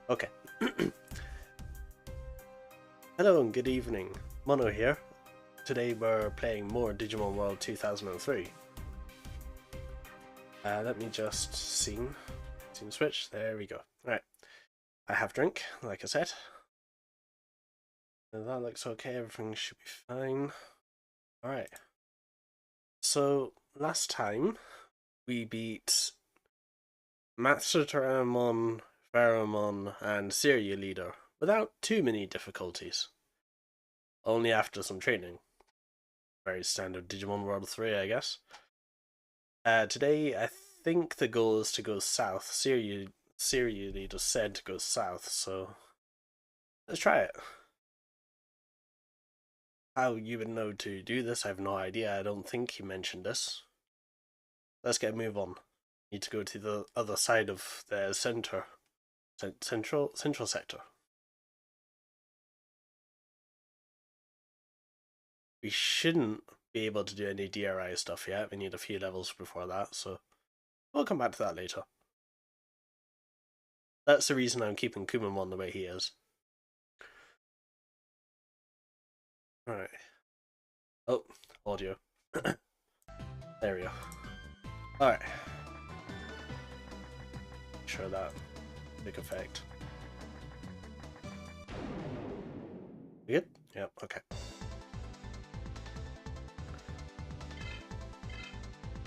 Okay. Hello and good evening. Mono here. Today we're playing more Digimon World 2003. Let me just scene switch. There we go. Alright. I have drink, like I said. And that looks okay. Everything should be fine. Alright. So, last time we beat Matsuteramon, Pheromon, and Syria Leader without too many difficulties. Only after some training. Very standard Digimon World 3, I guess. Today, I think the goal is to go south. Syria Leader said to go south, so let's try it. How you would know to do this, I have no idea. I don't think he mentioned this. Let's get a move on. Need to go to the other side of the central sector. We shouldn't be able to do any DRI stuff yet. We need a few levels before that, so we'll come back to that later. That's the reason I'm keeping Kumamon the way he is. Alright. Oh, audio. There we go. Alright. Sure that big effect. You good? Yep, okay.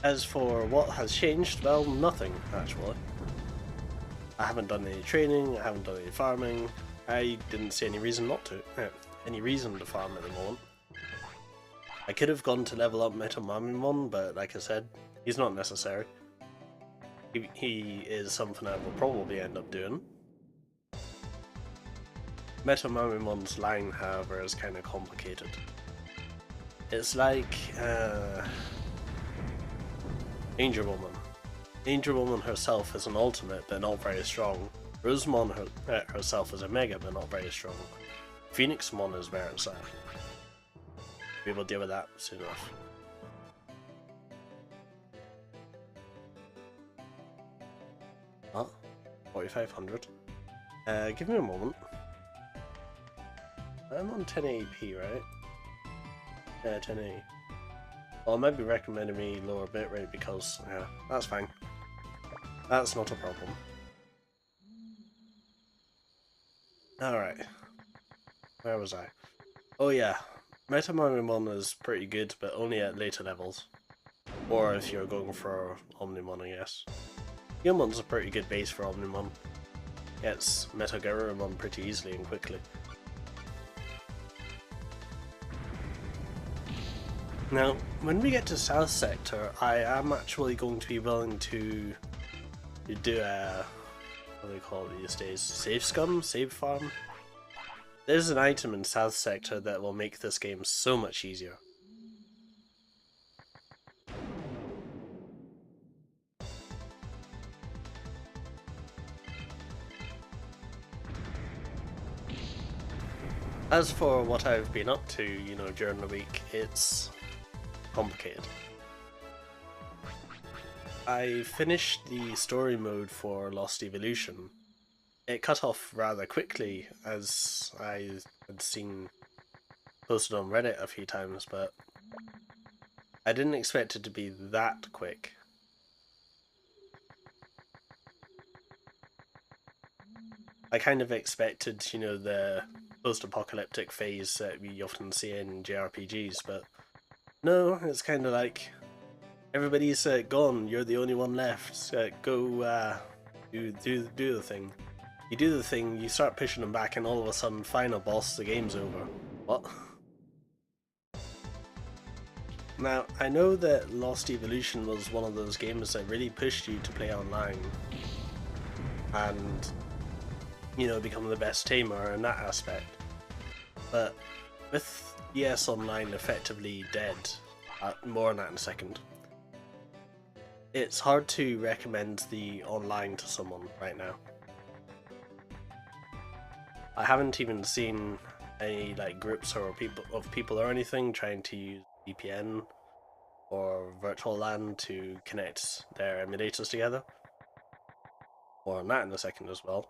As for what has changed, well, nothing, actually. I haven't done any training, I haven't done any farming. I didn't see any reason not to. Any reason to farm at the moment. I could have gone to level up Metamamimon, but like I said, he's not necessary. He is something I will probably end up doing. Metamamimon's line, however, is kind of complicated. It's like Angel Woman. Angel Woman herself is an ultimate, but not very strong. Rosemon herself is a mega, but not very strong. Phoenixmon is where it's at. We will deal with that soon enough. Huh? 4500. Give me a moment. I'm on 1080p, right? Yeah, 1080. Well, it might be recommending me lower bitrate because, yeah, that's fine. That's not a problem. Alright. Where was I? Oh yeah, Metamamimon is pretty good, but only at later levels. Or if you're going for Omnimon, I guess. Gilmon's a pretty good base for Omnimon. Gets Metagarurumon pretty easily and quickly. Now, when we get to South Sector, I am actually going to be willing to do a, what do they call it these days? Save scum? Save farm? There's an item in South Sector that will make this game so much easier. As for what I've been up to, you know, during the week, it's complicated. I finished the story mode for Lost Evolution. It cut off rather quickly, as I had seen posted on Reddit a few times, but I didn't expect it to be that quick. I kind of expected, you know, the post-apocalyptic phase that we often see in JRPGs, but no, it's kind of like everybody's gone, you're the only one left, go do the thing. You do the thing, you start pushing them back, and all of a sudden, final boss, the game's over. What? Now, I know that Lost Evolution was one of those games that really pushed you to play online and, you know, become the best tamer in that aspect. But with ES Online effectively dead, more on that in a second, it's hard to recommend the online to someone right now. I haven't even seen any like groups or people or anything trying to use VPN or virtual LAN to connect their emulators together. More on that in a second as well.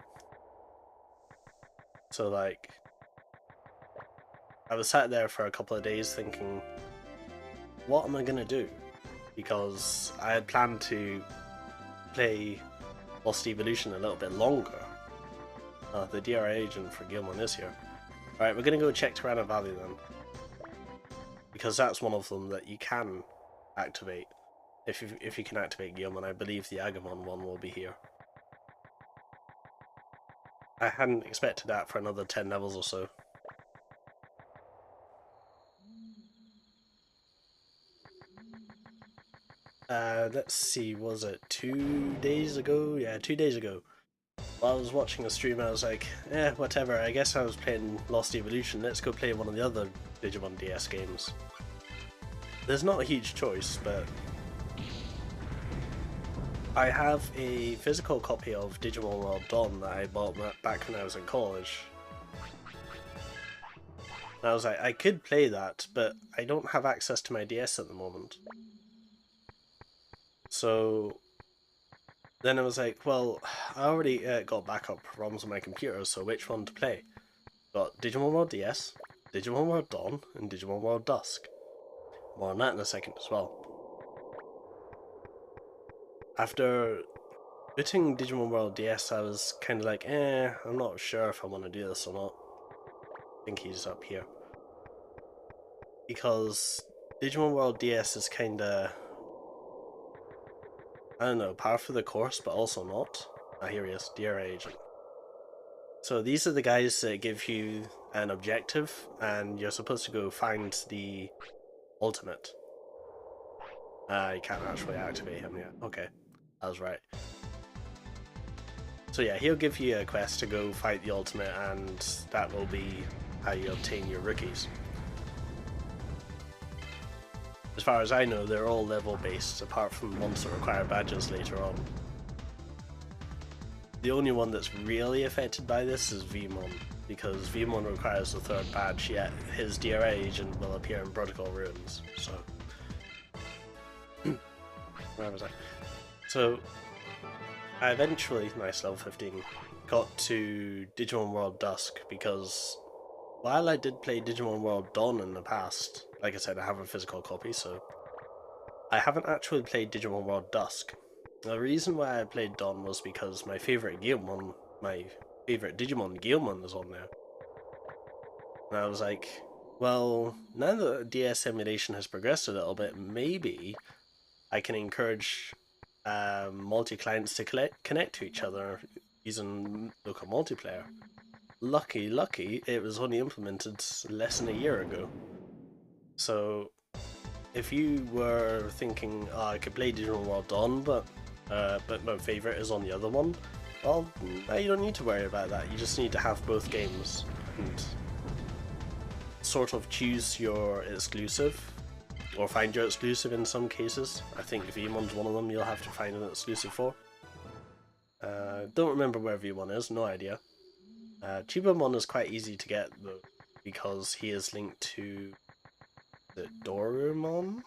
So like, I was sat there for a couple of days thinking, what am I gonna do? Because I had planned to play Lost Evolution a little bit longer. The DRI agent for Digimon is here. Alright, we're gonna go check Tirana Valley then. Because that's one of them that you can activate. If you can activate Digimon, I believe the Agumon one will be here. I hadn't expected that for another 10 levels or so. Let's see, was it 2 days ago? Yeah, 2 days ago. While I was watching a stream, I was like, whatever, I guess I was playing Lost Evolution, let's go play one of the other Digimon DS games. There's not a huge choice, but I have a physical copy of Digimon World Dawn that I bought back when I was in college. And I was like, I could play that, but I don't have access to my DS at the moment. So then I was like, well, I already got backup ROMs on my computer, so which one to play? Got Digimon World DS, Digimon World Dawn, and Digimon World Dusk. More on that in a second as well. After booting Digimon World DS, I was kind of like, I'm not sure if I want to do this or not. I think he's up here. Because Digimon World DS is kind of, I don't know, par for the course, but also not. Ah, here he is, DRI agent. So these are the guys that give you an objective, and you're supposed to go find the ultimate. You can't actually activate him yet. Okay, I was right. So yeah, he'll give you a quest to go fight the ultimate, and that will be how you obtain your rookies. As far as I know, they're all level based, apart from ones that require badges later on. The only one that's really affected by this is Vmon, because Vmon requires the 3rd badge, yet his DRI agent will appear in Protocol Ruins, so... Where was I? So, I eventually, nice level 15, got to Digimon World Dusk, because while I did play Digimon World Dawn in the past, like I said, I have a physical copy, so I haven't actually played Digimon World Dusk. The reason why I played Dawn was because my favourite Digimon Guilmon is on there. And I was like, well, now that DS emulation has progressed a little bit, maybe I can encourage multi-clients to connect to each other using local multiplayer. Lucky, it was only implemented less than a year ago. So, if you were thinking, I could play Digimon World Dawn, but my favourite is on the other one, well, you don't need to worry about that. You just need to have both games and sort of choose your exclusive, or find your exclusive in some cases. I think Vmon's one of them you'll have to find an exclusive for. Don't remember where V1 is, no idea. Chibamon is quite easy to get though, because he is linked to the Dorumon?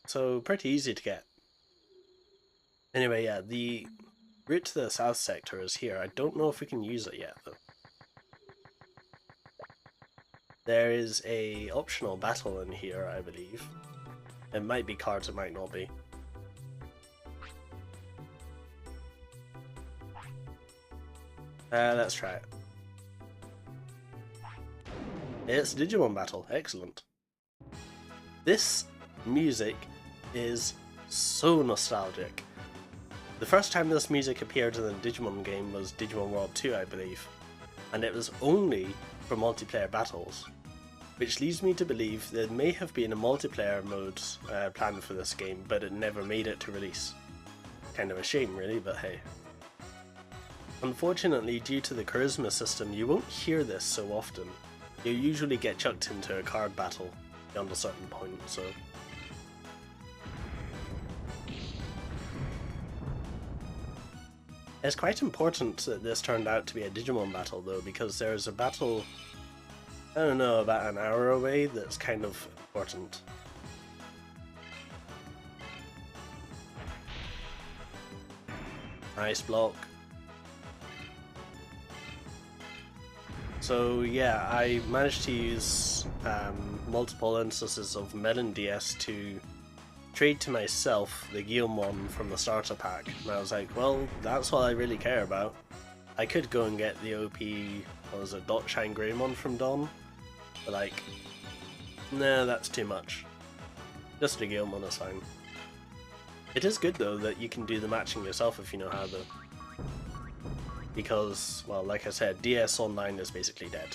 So pretty easy to get. Anyway, yeah, the route to the south sector is here. I don't know if we can use it yet though. There is a optional battle in here, I believe. It might be cards, it might not be. Let's try it. It's Digimon battle, excellent. This music is so nostalgic. The first time this music appeared in a Digimon game was Digimon World 2, I believe, and it was only for multiplayer battles, which leads me to believe there may have been a multiplayer mode planned for this game, but it never made it to release. Kind of a shame really, but hey. Unfortunately, due to the charisma system, you won't hear this so often. You usually get chucked into a card battle beyond a certain point, so... It's quite important that this turned out to be a Digimon battle though, because there's a battle, I don't know, about an hour away that's kind of important. Nice block. So yeah, I managed to use multiple instances of Melon DS to trade to myself the Guilmon from the starter pack, and I was like, well, that's what I really care about. I could go and get the OP, what was it, Dot Shine Greymon from Dawn, but like, nah, that's too much. Just a Guilmon is fine. It is good though that you can do the matching yourself if you know how though. Because, well, like I said, DS Online is basically dead.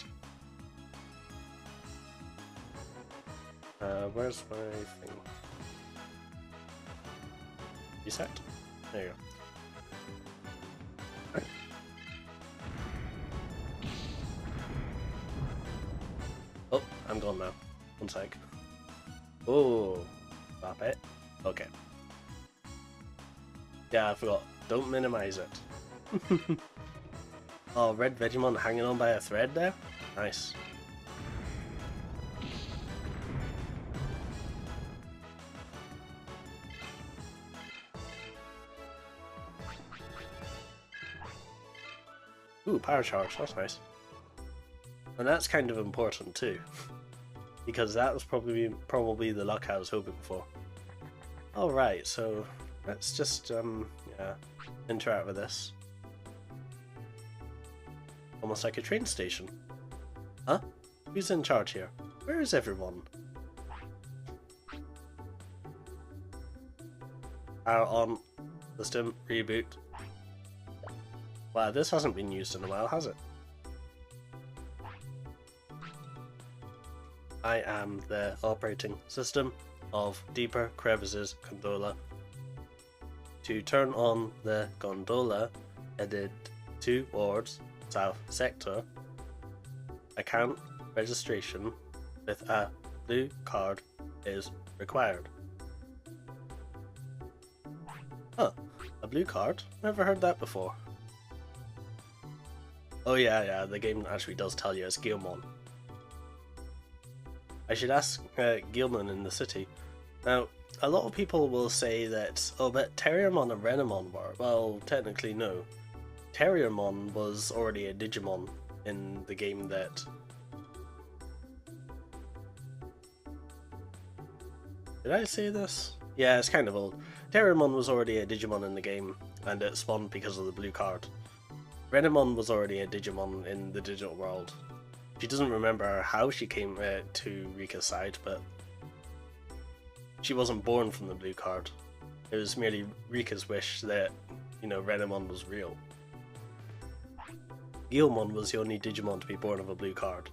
Where's my thing? Reset? There you go. Right. Oh, I'm gone now. One sec. Oh, stop it. Okay. Yeah, I forgot. Don't minimize it. Oh, red Vegemon hanging on by a thread there? Nice. Ooh, power charge, that's nice. And that's kind of important too. Because that was probably the luck I was hoping for. Alright, so let's just yeah, interact with this. Almost like a train station. Huh? Who's in charge here? Where is everyone? Power on. System reboot. Wow, this hasn't been used in a while, has it? I am the operating system of Deeper Crevices Gondola. To turn on the gondola, headed towards South Sector, account registration with a blue card is required. Huh, a blue card? Never heard that before. Oh yeah, the game actually does tell you it's Guilmon. I should ask Guilmon in the city. Now, a lot of people will say that, oh, but Terriermon and Renamon were. Well, technically no. Terriermon was already a Digimon in the game that... Did I say this? Yeah, it's kind of old. Terriermon was already a Digimon in the game, and it spawned because of the blue card. Renamon was already a Digimon in the digital world. She doesn't remember how she came to Rika's side, but she wasn't born from the blue card. It was merely Rika's wish that, you know, Renamon was real. Guilmon was the only Digimon to be born of a blue card.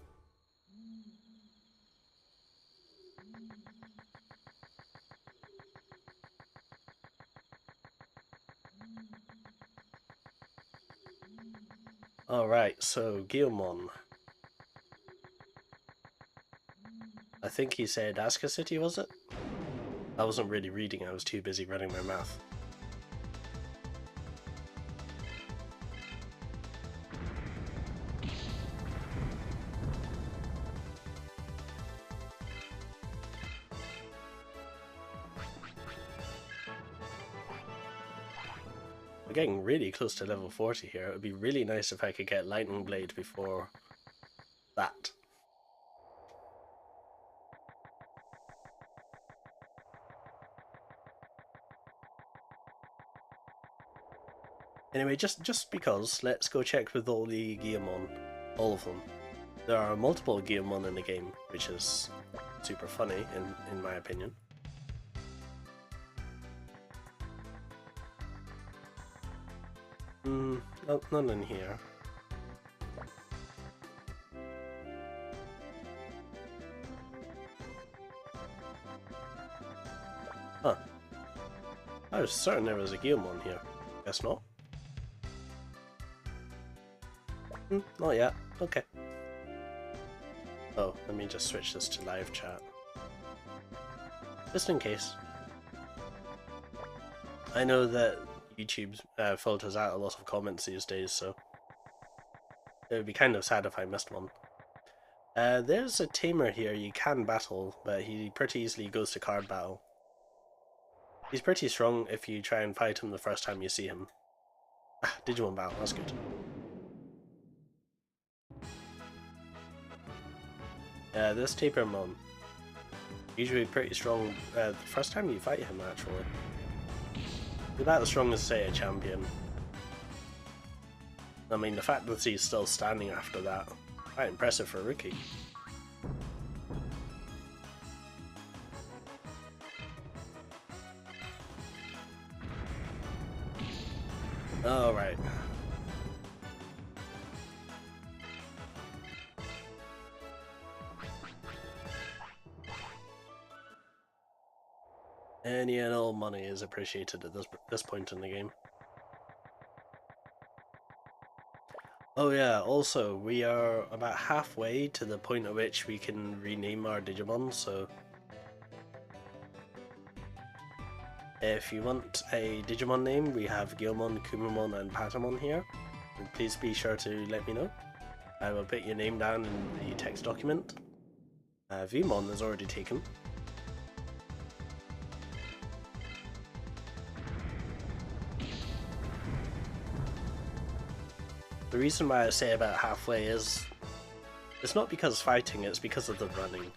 Alright, so Guilmon. I think he said Asuka City, was it? I wasn't really reading, I was too busy running my mouth. We're getting really close to level 40 here. It would be really nice if I could get Lightning Blade before that. Anyway, just because, let's go check with all the Guilmon. All of them. There are multiple Guilmon in the game, which is super funny in my opinion. No, none in here. Huh. I was certain there was a Guilmon here. Guess not. Not yet. Okay. Oh, let me just switch this to live chat. Just in case. I know that YouTube filters out a lot of comments these days, so it would be kind of sad if I missed one. There's a tamer here you can battle, but he pretty easily goes to card battle. He's pretty strong if you try and fight him the first time you see him. Ah, Digimon battle, that's good. Yeah, this Tapermon, usually pretty strong the first time you fight him actually. He's about the strongest Seiya champion. I mean, the fact that he's still standing after that, quite impressive for a rookie. Oh, right. Any and all money is appreciated at this point in the game. Oh yeah, also, we are about halfway to the point at which we can rename our Digimon, so if you want a Digimon name, we have Gyomon, Kumamon and Patamon here. And please be sure to let me know. I will put your name down in the text document. Vmon is already taken. The reason why I say about halfway is, it's not because fighting, it's because of the running.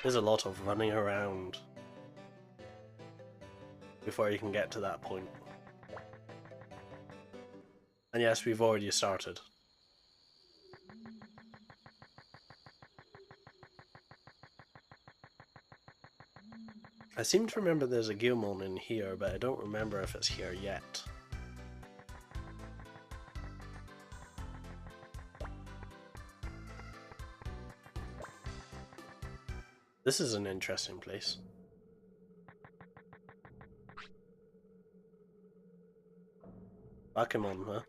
There's a lot of running around before you can get to that point. And yes, we've already started. I seem to remember there's a Gyomon in here, but I don't remember if it's here yet. This is an interesting place. Bakemon, huh?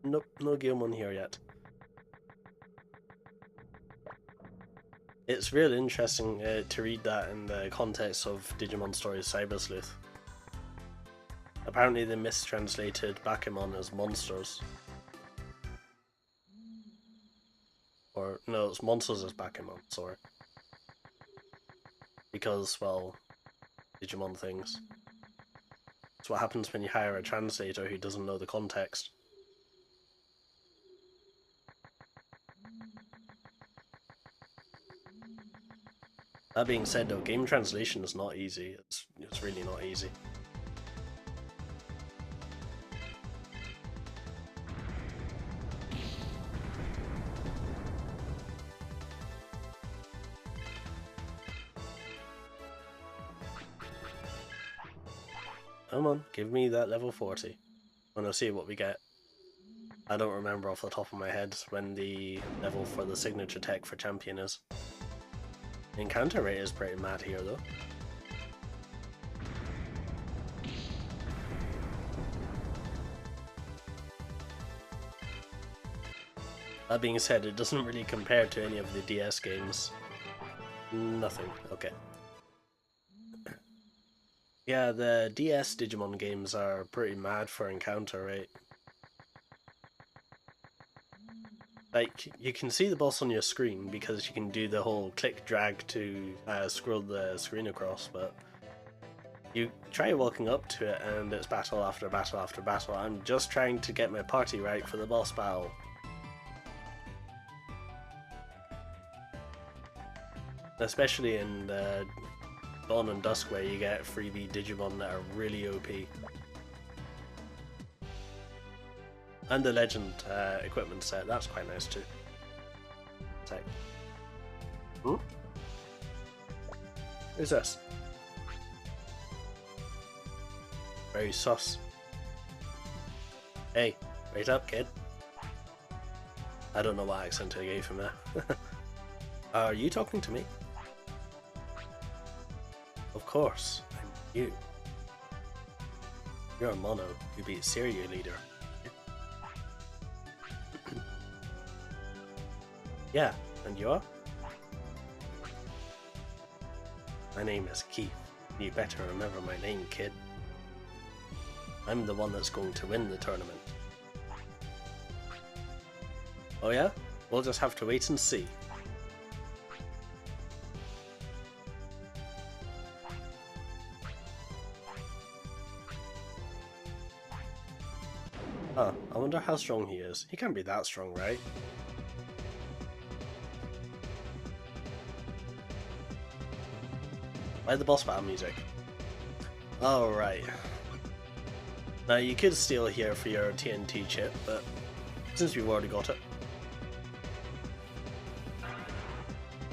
Nope, no Gyomon here yet. It's really interesting to read that in the context of Digimon Stories Cyber Sleuth. Apparently they mistranslated Bakemon as monsters. Or, no, it's monsters as Bakemon, sorry. Because, well, Digimon things. It's what happens when you hire a translator who doesn't know the context. That being said though, game translation is not easy. It's really not easy. Come on, give me that level 40. I want to see what we get. I don't remember off the top of my head when the level for the signature tech for champion is. Encounter rate is pretty mad here though. That being said, it doesn't really compare to any of the DS games. Nothing, okay. Yeah, the DS Digimon games are pretty mad for encounter rate. Like, you can see the boss on your screen because you can do the whole click drag to scroll the screen across, but you try walking up to it and it's battle after battle after battle. I'm just trying to get my party right for the boss battle. Especially in Dawn and Dusk where you get freebie Digimon that are really OP. And the Legend equipment set, that's quite nice too. Take. Hmm? Who's this? Very sus. Hey, wait up, kid. I don't know what accent I gave him there. Are you talking to me? Of course, I'm you. You're a mono who beat Syria leader. Yeah, and you are? My name is Keith. You better remember my name, kid. I'm the one that's going to win the tournament. Oh yeah? We'll just have to wait and see. Huh, I wonder how strong he is. He can't be that strong, right? Why the boss battle music? Oh, right. Now you could steal here for your TNT chip, but since we've already got it,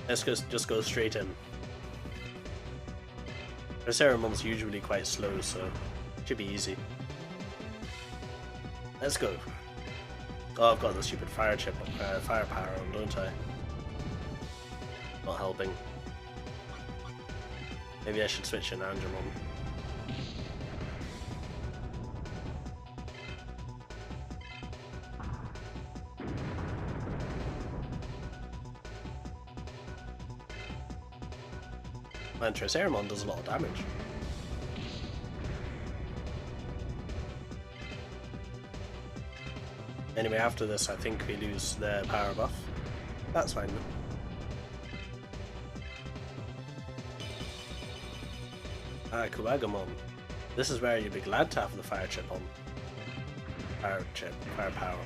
let's just go straight in. Our Ceremon's usually quite slow, so it should be easy. Let's go. Oh, I've got the stupid fire chip, firepower on, don't I? Not helping. Maybe I should switch in Angemon. Man, Triceramon does a lot of damage. Anyway, after this I think we lose the power buff. That's fine though. Ah, Kuwagamon. This is where you'd be glad to have the fire chip on. Fire chip, firepower.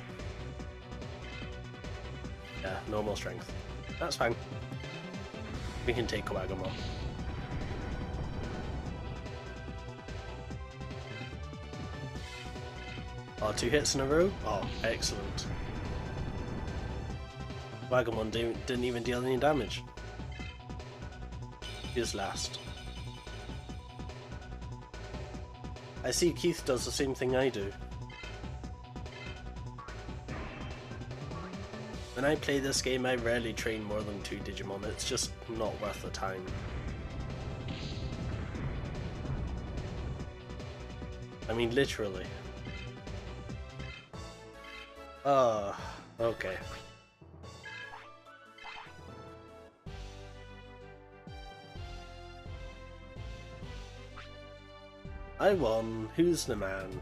Yeah, normal strength. That's fine. We can take Kuwagamon. Oh, 2 hits in a row? Oh, excellent. Kuwagamon didn't even deal any damage. He was last. I see Keith does the same thing I do. When I play this game, I rarely train more than 2 Digimon. It's just not worth the time. I mean, literally. Oh, okay. I won. Who's the man?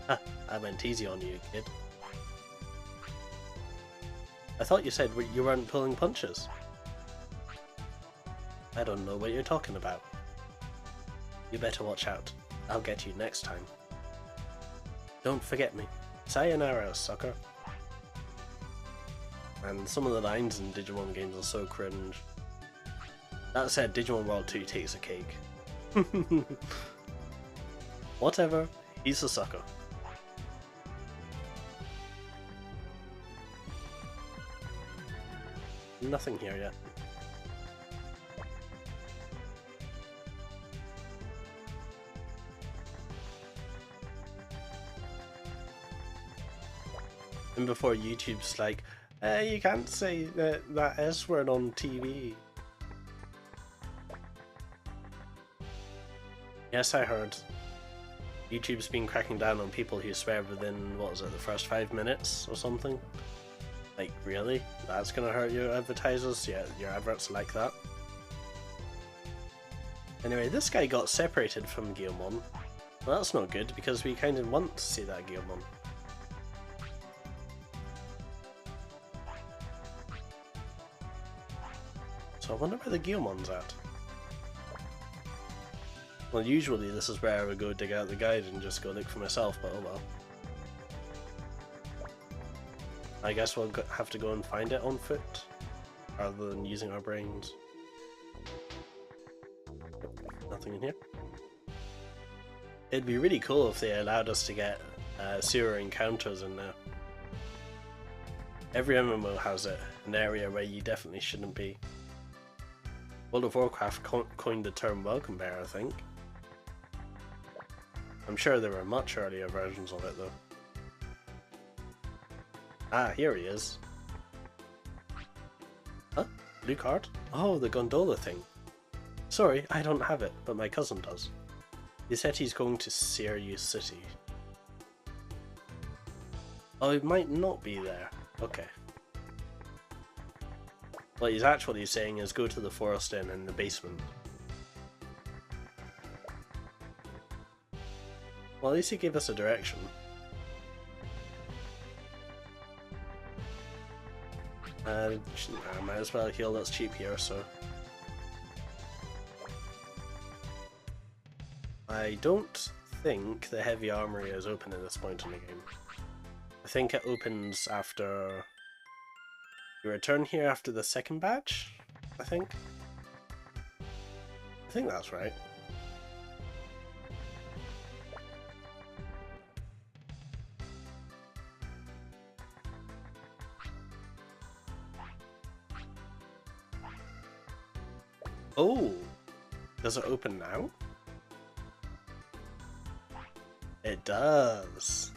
Ha, I went easy on you, kid. I thought you said you weren't pulling punches. I don't know what you're talking about. You better watch out. I'll get you next time. Don't forget me. Sayonara, sucker. And some of the lines in Digimon games are so cringe. That said, Digimon World 2 takes a cake. Whatever, he's a sucker. Nothing here yet. And before YouTube's like, you can't say that S word on TV. Yes, I heard. YouTube's been cracking down on people who swear within, what was it, the first 5 minutes or something? Like, really? That's gonna hurt your advertisers? Yeah, your adverts like that? Anyway, this guy got separated from Guilmon. Well, that's not good, because we kind of want to see that Guilmon. So I wonder where the Guilmon's at. Well, usually this is where I would go dig out the guide and just go look for myself, but oh well. I guess we'll have to go and find it on foot, rather than using our brains. Nothing in here. It'd be really cool if they allowed us to get sewer encounters in there. Every MMO has it, an area where you definitely shouldn't be. World of Warcraft coined the term welcome bear, I think. I'm sure there were much earlier versions of it though. Ah, here he is. Huh? Blue card? Oh, the gondola thing. Sorry, I don't have it, but my cousin does. He said he's going to Sirius City. Oh, he might not be there. Okay. What he's actually saying is go to the Forest Inn in the basement. Well, at least he gave us a direction. I might as well heal, that's cheap here, so... I don't think the heavy armory is open at this point in the game. I think it opens after you return here after the second batch, I think that's right. Oh, does it open now? It does.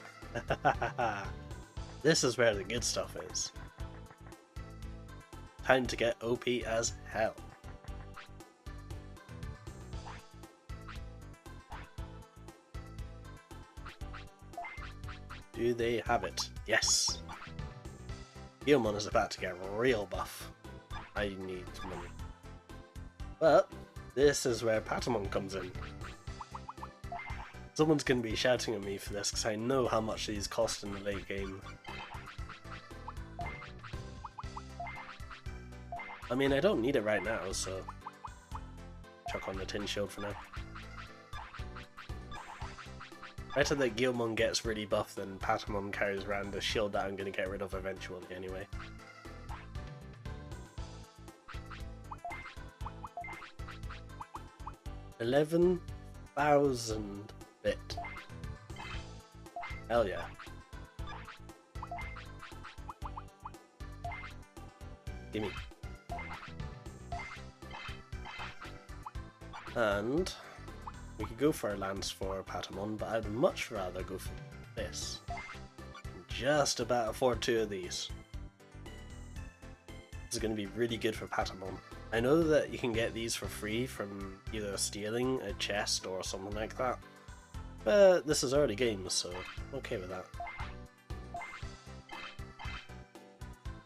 This is where the good stuff is. Time to get OP as hell. Do they have it? Yes! Digimon is about to get real buff. I need money. But this is where Patamon comes in. Someone's going to be shouting at me for this because I know how much these cost in the late game. I mean, I don't need it right now, so chuck on the tin shield for now. Better that Guilmon gets really buff than Patamon carries around a shield that I'm going to get rid of eventually anyway. $11,000 bit. Hell yeah. Gimme. And we could go for a lance for Patamon, but I'd much rather go for this. Just about afford 2 of these. This is going to be really good for Patamon. I know that you can get these for free from either stealing a chest or something like that, but this is early game, so I'm okay with that.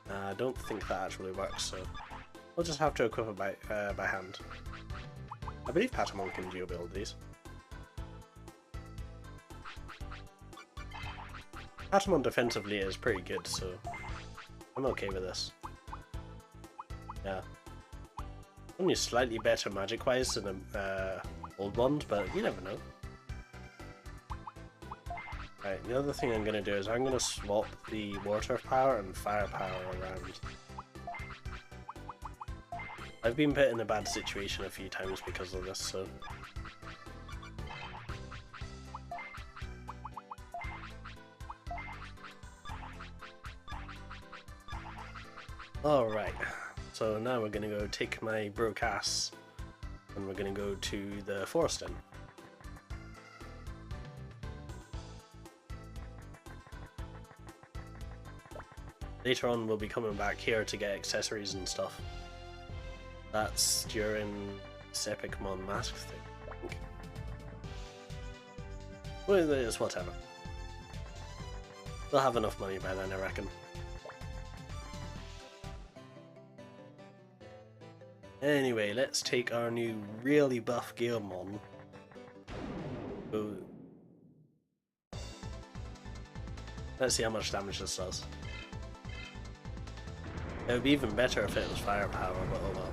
I don't think that actually works, so we'll just have to equip it by hand. I believe Patamon can geo-build these. Patamon defensively is pretty good, so I'm okay with this. Yeah. Only slightly better magic-wise than old ones, but you never know. Right, the other thing I'm going to do is I'm going to swap the water power and fire power around. I've been put in a bad situation a few times because of this, so... Alright, so now we're going to go take my broke ass and we're going to go to the forest inn. Later on we'll be coming back here to get accessories and stuff. That's during Sepicmon mask thing, I think. Well, it's whatever. They'll have enough money by then, I reckon. Anyway, let's take our new really buff Guilmon. Let's see how much damage this does. It would be even better if it was firepower, but oh well.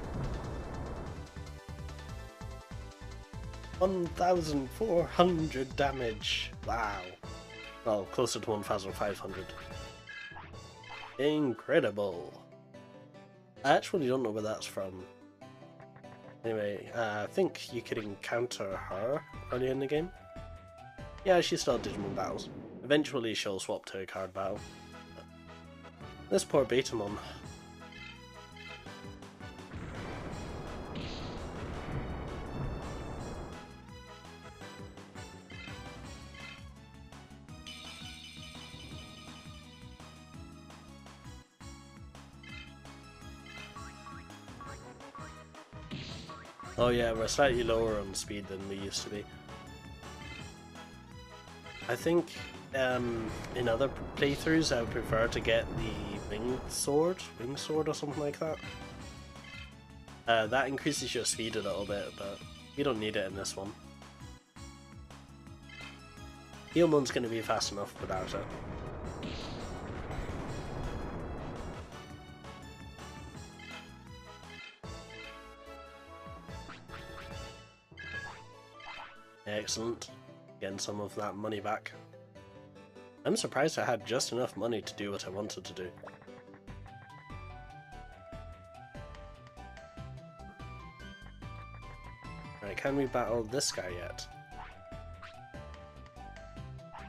1,400 damage! Wow. Well, closer to 1,500. Incredible! I actually don't know where that's from. Anyway, I think you could encounter her early in the game. Yeah, she's still Digimon battles. Eventually she'll swap to a card battle. This poor Betamon. Oh yeah, we're slightly lower on speed than we used to be. I think in other playthroughs I would prefer to get the wing sword or something like that. That increases your speed a little bit, but you don't need it in this one. Guilmon's going to be fast enough without it. Excellent. getting some of that money back. I'm surprised I had just enough money to do what I wanted to do. Right, can we battle this guy yet?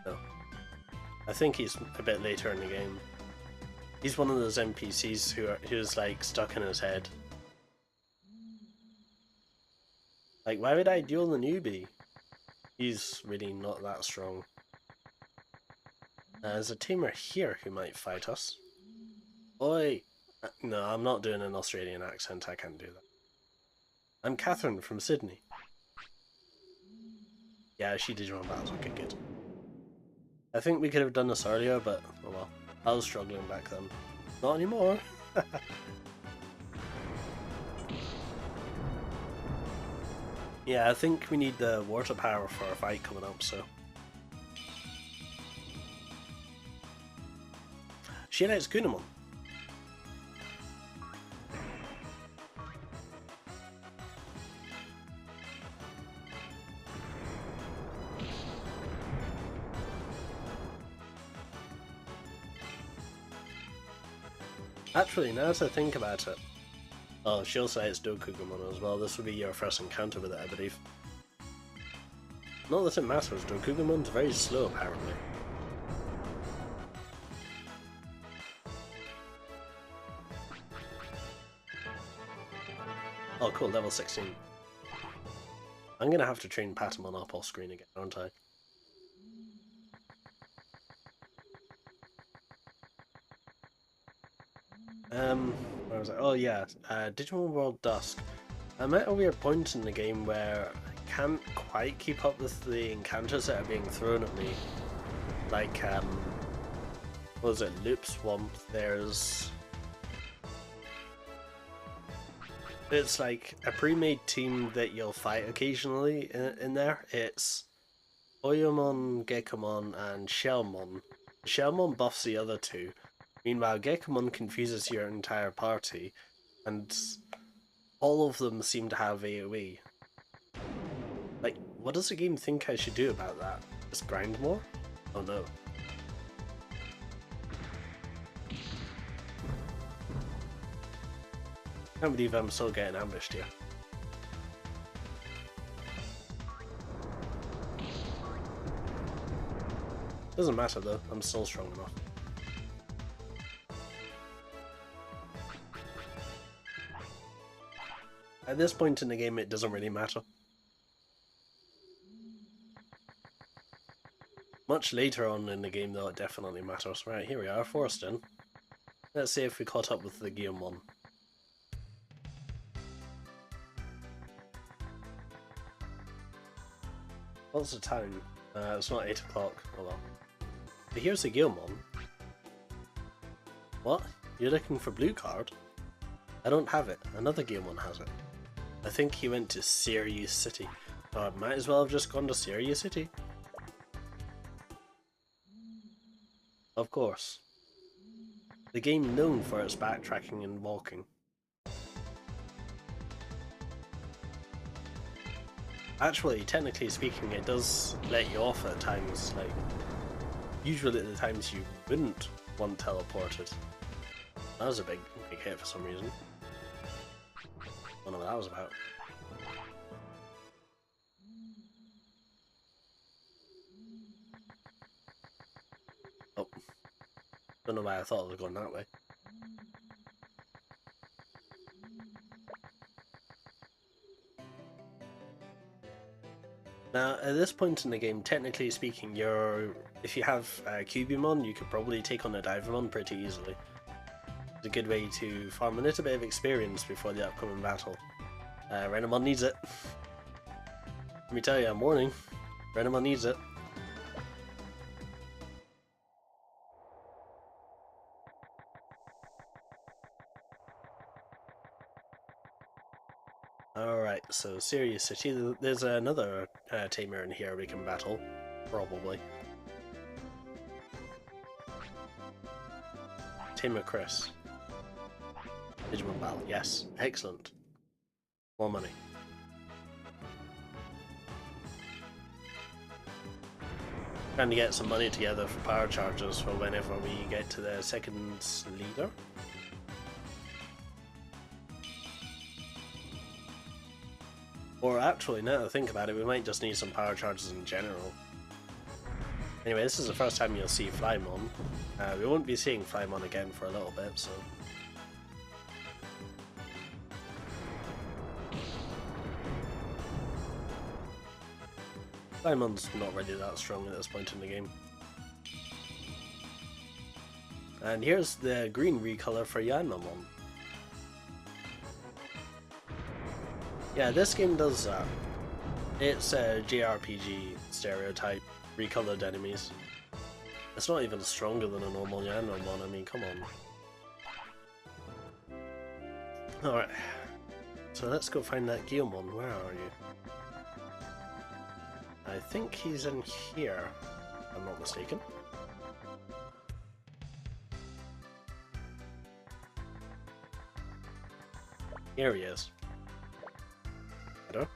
No. I think he's a bit later in the game. He's one of those NPCs who's like stuck in his head. Like, why would I duel the newbie? He's really not that strong. There's a tamer here who might fight us. Oi! No, I'm not doing an Australian accent, I can't do that. I'm Catherine from Sydney. Yeah, she Digimon battles, okay, good. I think we could have done this earlier, but oh well. I was struggling back then. Not anymore! Yeah, I think we need the water power for a fight coming up, so... She likes Kunamon. Actually, now that I think about it... Oh, she'll say it's Dokugumon as well. This will be your first encounter with it, I believe. Not that it matters, Dokugumon's very slow apparently. Oh cool, level 16. I'm gonna have to train Patamon up off screen again, aren't I? Where was I? Oh yeah, Digimon World Dusk. I'm at a weird point in the game where I can't quite keep up with the encounters that are being thrown at me. Like, what was it, Loop Swamp, there's... It's like a pre-made team that you'll fight occasionally in there. It's Oyomon, Gekomon, and Shellmon. Shellmon buffs the other two. Meanwhile, Gekomon confuses your entire party, and all of them seem to have AoE. Like, what does the game think I should do about that? Just grind more? Oh no. I can't believe I'm still getting ambushed here. Doesn't matter though, I'm still strong enough. At this point in the game, it doesn't really matter. Much later on in the game though, it definitely matters. Right, here we are, Forest Inn. Let's see if we caught up with the Guillemon. What's the time? It's not 8 o'clock. Oh well. But here's the Guillemon. What? You're looking for blue card? I don't have it. Another Guillemon has it. I think he went to Sirius City. Oh, I might as well have just gone to Sirius City. Of course. The game known for its backtracking and walking. Actually, technically speaking, it does let you off at times, like, usually at the times you wouldn't want teleported. That was a big hit for some reason. I don't know what that was about. Oh. Don't know why I thought it was going that way. Now, at this point in the game, technically speaking, if you have Cubimon, you could probably take on a Divamon pretty easily. It's a good way to farm a little bit of experience before the upcoming battle. Renamon needs it. Let me tell you, I'm warning. Renamon needs it. Alright, so Sirius City, there's another tamer in here we can battle, probably. Tamer Chris. Digimon battle, yes, excellent. More money. Trying to get some money together for power chargers for whenever we get to the second leader. Or actually, now that I think about it, we might just need some power chargers in general. Anyway, this is the first time you'll see Flymon. We won't be seeing Flymon again for a little bit, so... Flymon's not really that strong at this point in the game. And here's the green recolor for Yanmamon. Yeah, this game does that. It's a JRPG stereotype, recolored enemies. It's not even stronger than a normal Yanmamon, I mean, come on. Alright, so let's go find that Guilmon. Where are you? I think he's in here, if I'm not mistaken. Here he is. Hello?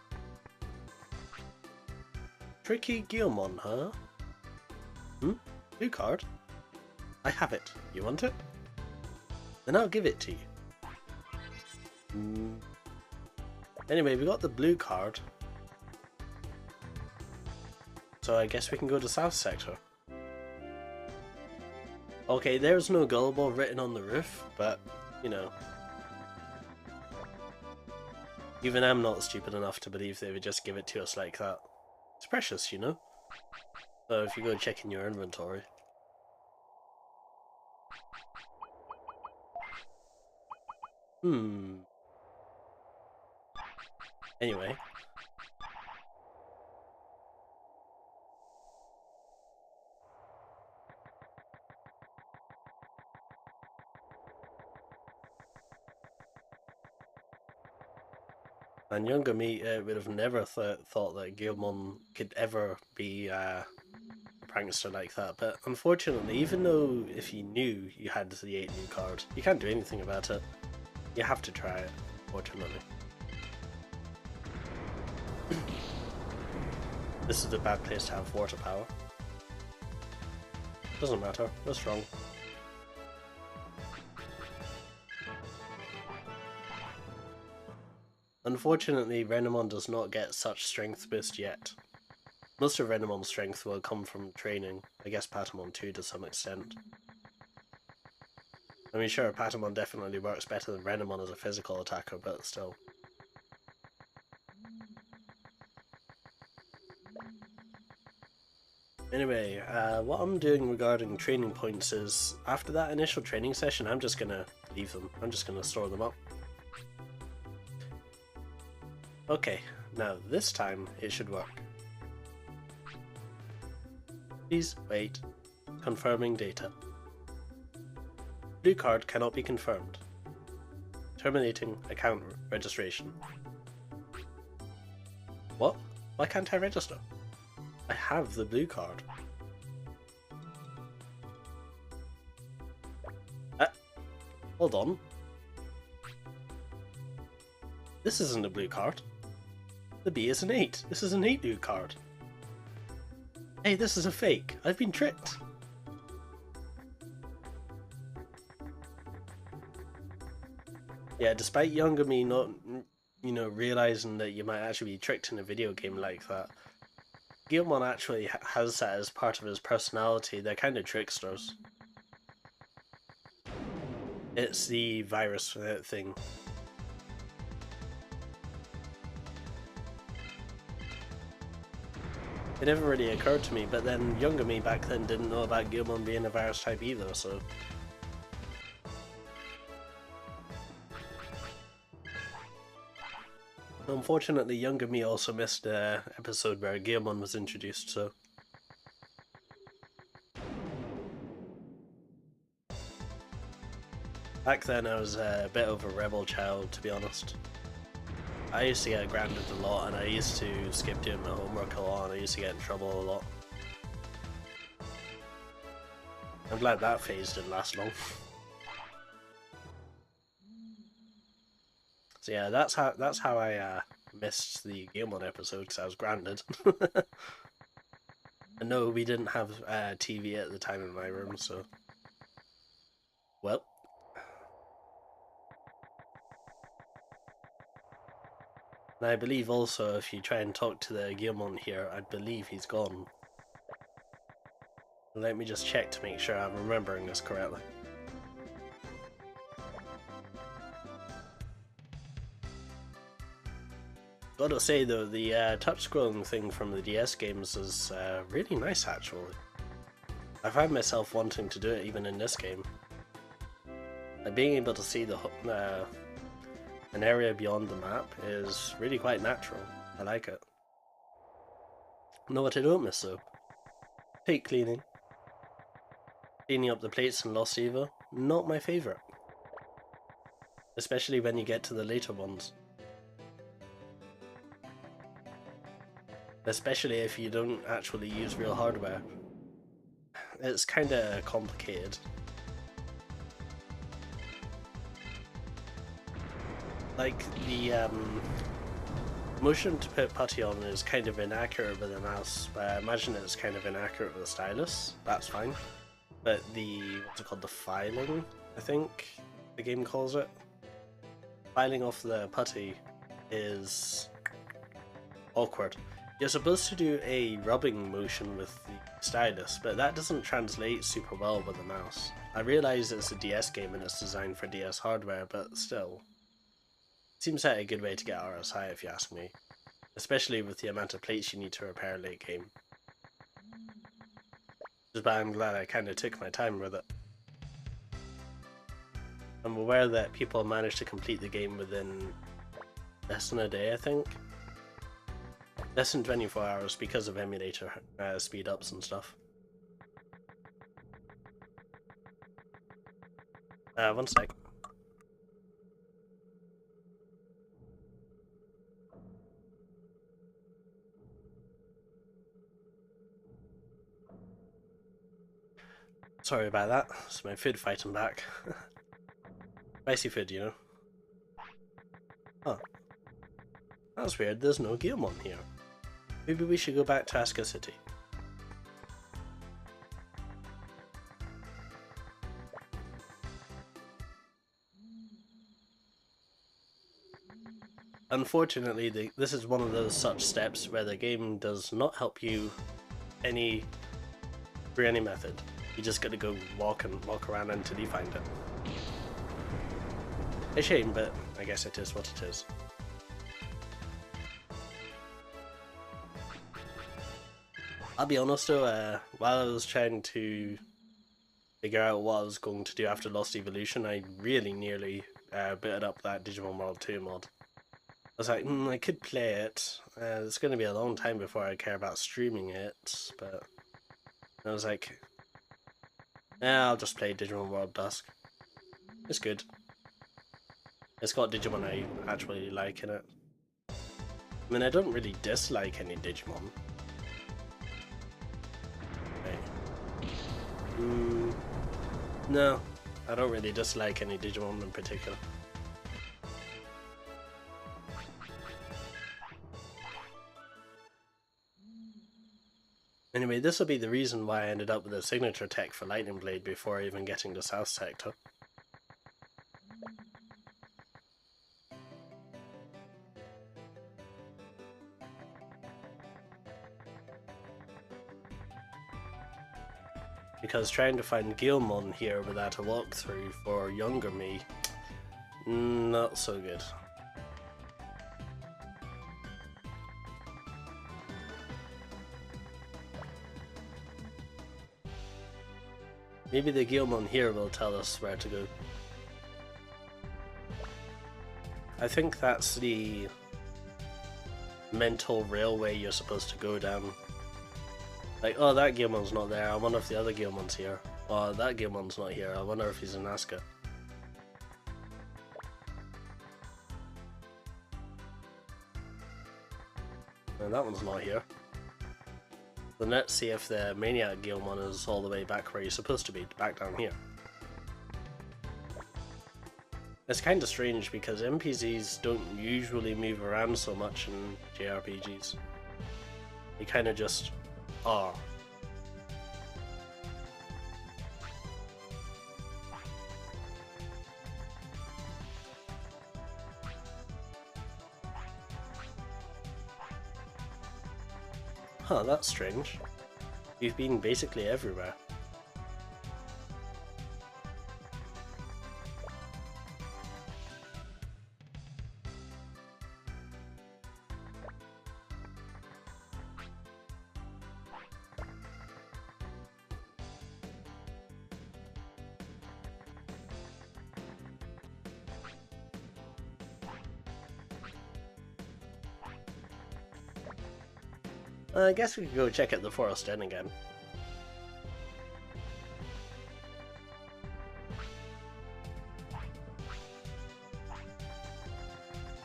Tricky Guilmon, huh? Blue card? I have it. You want it? Then I'll give it to you. Anyway, we got the blue card. So I guess we can go to South Sector. Okay, there's no gullible written on the roof, but, you know. Even I'm not stupid enough to believe they would just give it to us like that. It's precious, you know? So if you go check in your inventory. Anyway. And younger me would have never thought that Guilmon could ever be a prankster like that, but unfortunately, even though if you knew you had the 8 new card, you can't do anything about it. You have to try it, fortunately. This is a bad place to have water power. Doesn't matter, we're strong. Unfortunately, Renamon does not get such strength boost yet. Most of Renamon's strength will come from training, I guess Patamon too to some extent. I mean sure, Patamon definitely works better than Renamon as a physical attacker, but still. Anyway, what I'm doing regarding training points is, after that initial training session, I'm just gonna leave them. I'm just gonna store them up. Okay, now this time it should work. Please wait. Confirming data. Blue card cannot be confirmed. Terminating account registration. What? Why can't I register? I have the blue card. Hold on. This isn't a blue card. The B is an 8. This is an 8 new card. Hey, this is a fake. I've been tricked. Yeah, despite younger me not, realizing that you might actually be tricked in a video game like that, Guilmon actually has that as part of his personality. They're kind of tricksters. It's the virus thing. It never really occurred to me, but then younger me back then didn't know about Guilmon being a virus type either, so... Unfortunately, younger me also missed the episode where Guilmon was introduced, so... Back then I was a bit of a rebel child, to be honest. I used to get grounded a lot, and I used to skip doing my homework a lot, and I used to get in trouble a lot. I'm glad that phase didn't last long. So yeah, that's how I missed the Guilmon episode, because I was grounded. And no, we didn't have a TV at the time in my room, so... Well... And I believe also if you try and talk to the Guillemon here, I believe he's gone. Let me just check to make sure I'm remembering this correctly. Gotta say though, the touch-scrolling thing from the DS games is really nice actually. I find myself wanting to do it even in this game. Like being able to see the an area beyond the map is really quite natural. I like it. Know what I don't miss though? Plate cleaning. Cleaning up the plates in Lost Eva, not my favourite. Especially when you get to the later ones. Especially if you don't actually use real hardware. It's kinda complicated. Like, the motion to put putty on is kind of inaccurate with a mouse, but I imagine it's kind of inaccurate with a stylus. That's fine. But the, what's it called, the filing, I think the game calls it? Filing off the putty is awkward. You're supposed to do a rubbing motion with the stylus, but that doesn't translate super well with a mouse. I realise it's a DS game and it's designed for DS hardware, but still. Seems like a good way to get RSI if you ask me. Especially with the amount of plates you need to repair late game. But I'm glad I kind of took my time with it. I'm aware that people managed to complete the game within less than a day, I think. Less than 24 hours because of emulator speed ups and stuff. One sec. Sorry about that, it's my food fighting back. Spicy food, you know. Huh. That's weird, there's no Guillemon here. Maybe we should go back to Aska City. Unfortunately, this is one of those such steps where the game does not help you through any method. You just gotta go walk around until you find it. A shame, but I guess it is what it is. I'll be honest though, while I was trying to figure out what I was going to do after Lost Evolution, I really nearly booted up that Digimon World 2 mod. I was like, I could play it. It's going to be a long time before I care about streaming it, but I was like, yeah, I'll just play Digimon World Dusk. It's good. It's got Digimon I actually like in it. I mean, I don't really dislike any Digimon. Okay. No, I don't really dislike any Digimon in particular. Anyway, this will be the reason why I ended up with a signature tech for Lightning Blade before even getting to South Sector. Because trying to find Guillemon here without a walkthrough for younger me, not so good. Maybe the Guillemon here will tell us where to go. I think that's the mental railway you're supposed to go down. Like, oh, that Guillemon's not there, I wonder if the other Guillemon's here. Oh, that Guillemon's not here, I wonder if he's in Aska. And that one's not here. Then let's see if the Maniac Guillemon is all the way back where you're supposed to be, back down here. It's kind of strange because NPCs don't usually move around so much in JRPGs. You kind of just are. Huh, that's strange. You've been basically everywhere. I guess we could go check out the forest den again.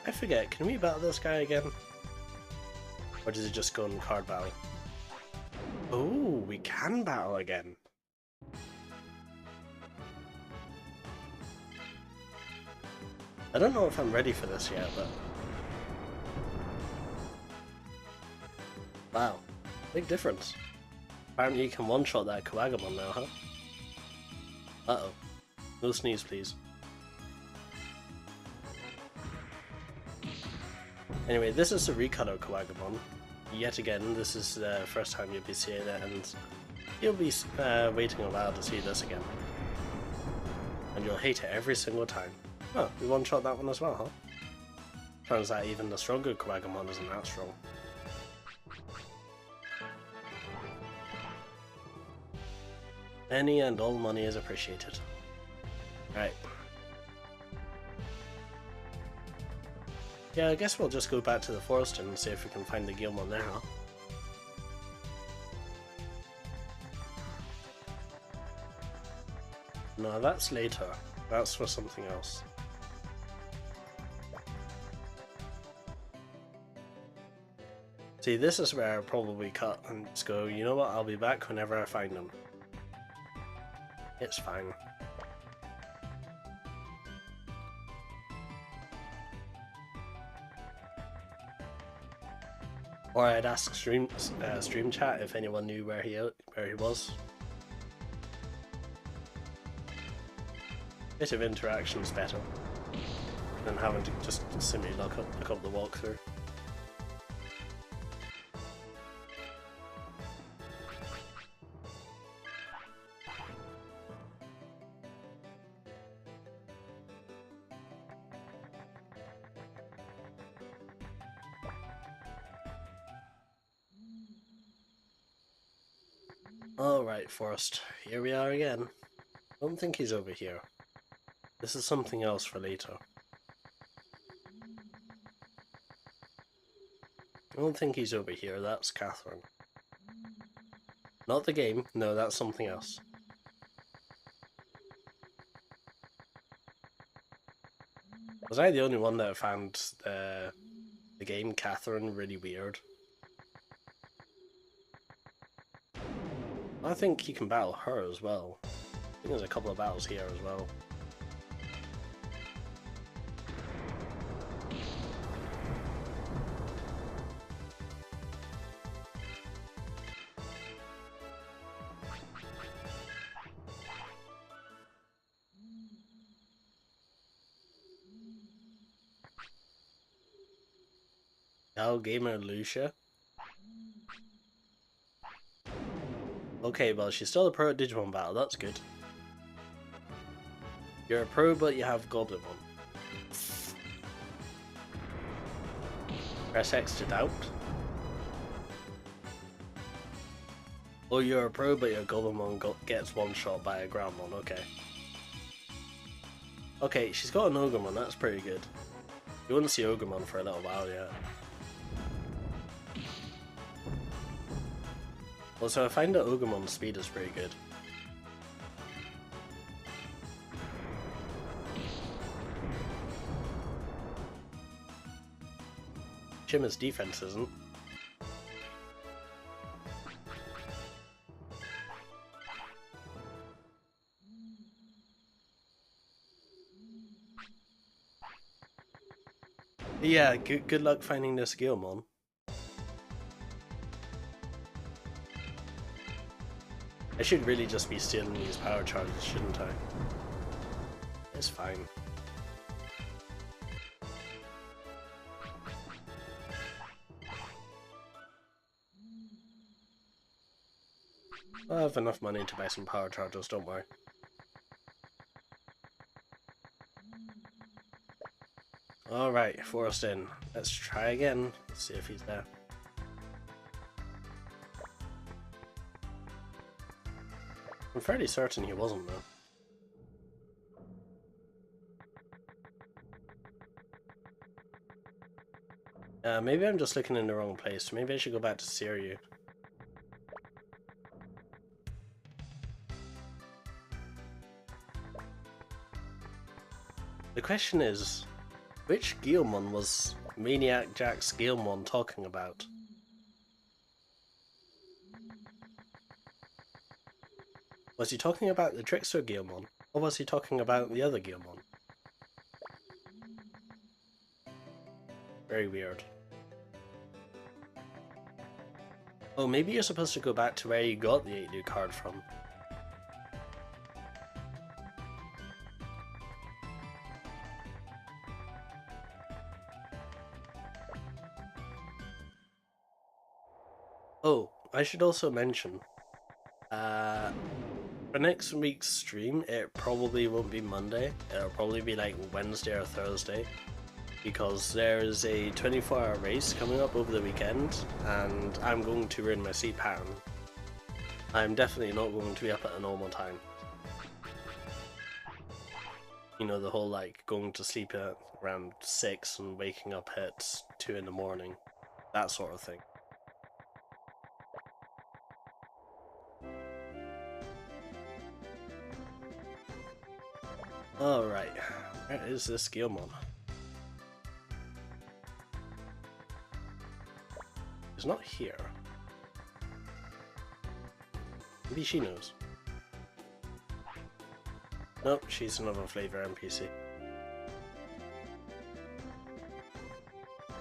I forget, can we battle this guy again? Or does it just go in card battle? Oh, we can battle again. I don't know if I'm ready for this yet, but... Wow, big difference. Apparently you can one-shot that Kawagamon now, huh? Uh-oh. No sneeze, please. Anyway, this is the recolor Kawagamon. Yet again, this is the first time you'll be seeing it, and you'll be waiting a while to see this again. And you'll hate it every single time. Oh, we one-shot that one as well, huh? Turns out even the stronger Kawagamon isn't that strong. Any and all money is appreciated. Right. Yeah, I guess we'll just go back to the forest and see if we can find the Guilmon there, huh? No, that's later. That's for something else. See, this is where I'll probably cut and just go, you know what, I'll be back whenever I find them. It's fine. Or I'd ask stream chat if anyone knew where he was. Bit of interaction's better than having to just simply look up the walkthrough. Alright, Forest. Here we are again. Don't think he's over here. This is something else for later. I don't think he's over here, that's Catherine. Not the game, no, that's something else. Was I the only one that found the game Catherine really weird? I think you can battle her as well. I think there's a couple of battles here as well. Gal Gamer Lucia. Okay, well, she's still a pro at Digimon battle, that's good. You're a pro, but you have Goblimon. Press X to doubt. Oh, you're a pro, but your Goblimon gets one shot by a Groundmon, okay. Okay, she's got an Ogremon, that's pretty good. You wouldn't see Ogremon for a little while yet. Also, I find that Ogemon's speed is pretty good. Shimmer's defense isn't. Yeah, good luck finding this Guilmon. I should really just be stealing these power charges, shouldn't I? It's fine. I have enough money to buy some power chargers, don't worry. Alright, Forest Inn. Let's try again. Let's see if he's there. I'm fairly certain he wasn't though. Maybe I'm just looking in the wrong place. Maybe I should go back to Siriu. The question is, which Guilmon was Maniac Jack's Guilmon talking about? Was he talking about the Trickster Guilmon, or was he talking about the other Guilmon? Very weird. Oh, maybe you're supposed to go back to where you got the 8 new card from. Oh, I should also mention, for next week's stream, it probably won't be Monday, it'll probably be like Wednesday or Thursday, because there's a 24-hour race coming up over the weekend, and I'm going to ruin my sleep pattern. I'm definitely not going to be up at a normal time. You know, the whole like going to sleep at around 6 and waking up at 2 in the morning, that sort of thing. Alright, where is this Guilmon? He's not here. Maybe she knows. Nope, she's another flavor NPC.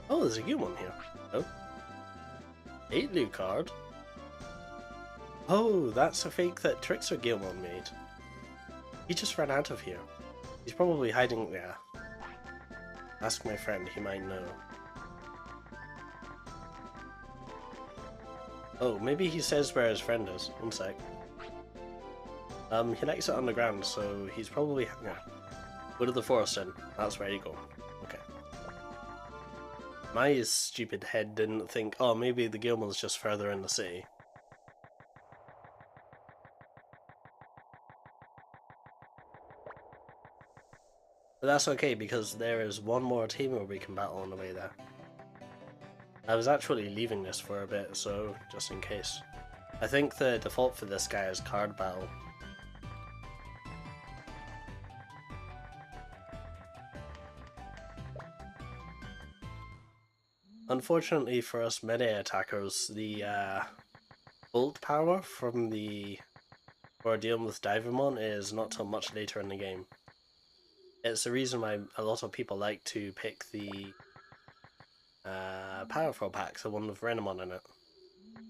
Oh, there's a Guilmon here. Oh. 8 new card. Oh, that's a fake that Trickster Guilmon made. He just ran out of here. He's probably hiding there. Ask my friend, he might know. Oh, maybe he says where his friend is. One sec. He likes it on the ground, so he's probably... yeah. Go to the forest then. That's where you go. Okay. My stupid head didn't think, oh, maybe the Guilmon's just further in the city. But that's okay, because there is one more team where we can battle on the way there. I was actually leaving this for a bit, so just in case. I think the default for this guy is card battle. Unfortunately for us melee attackers, the ult power from for dealing with Digimon is not till much later in the game. It's the reason why a lot of people like to pick the powerful pack, the one with Renamon in it,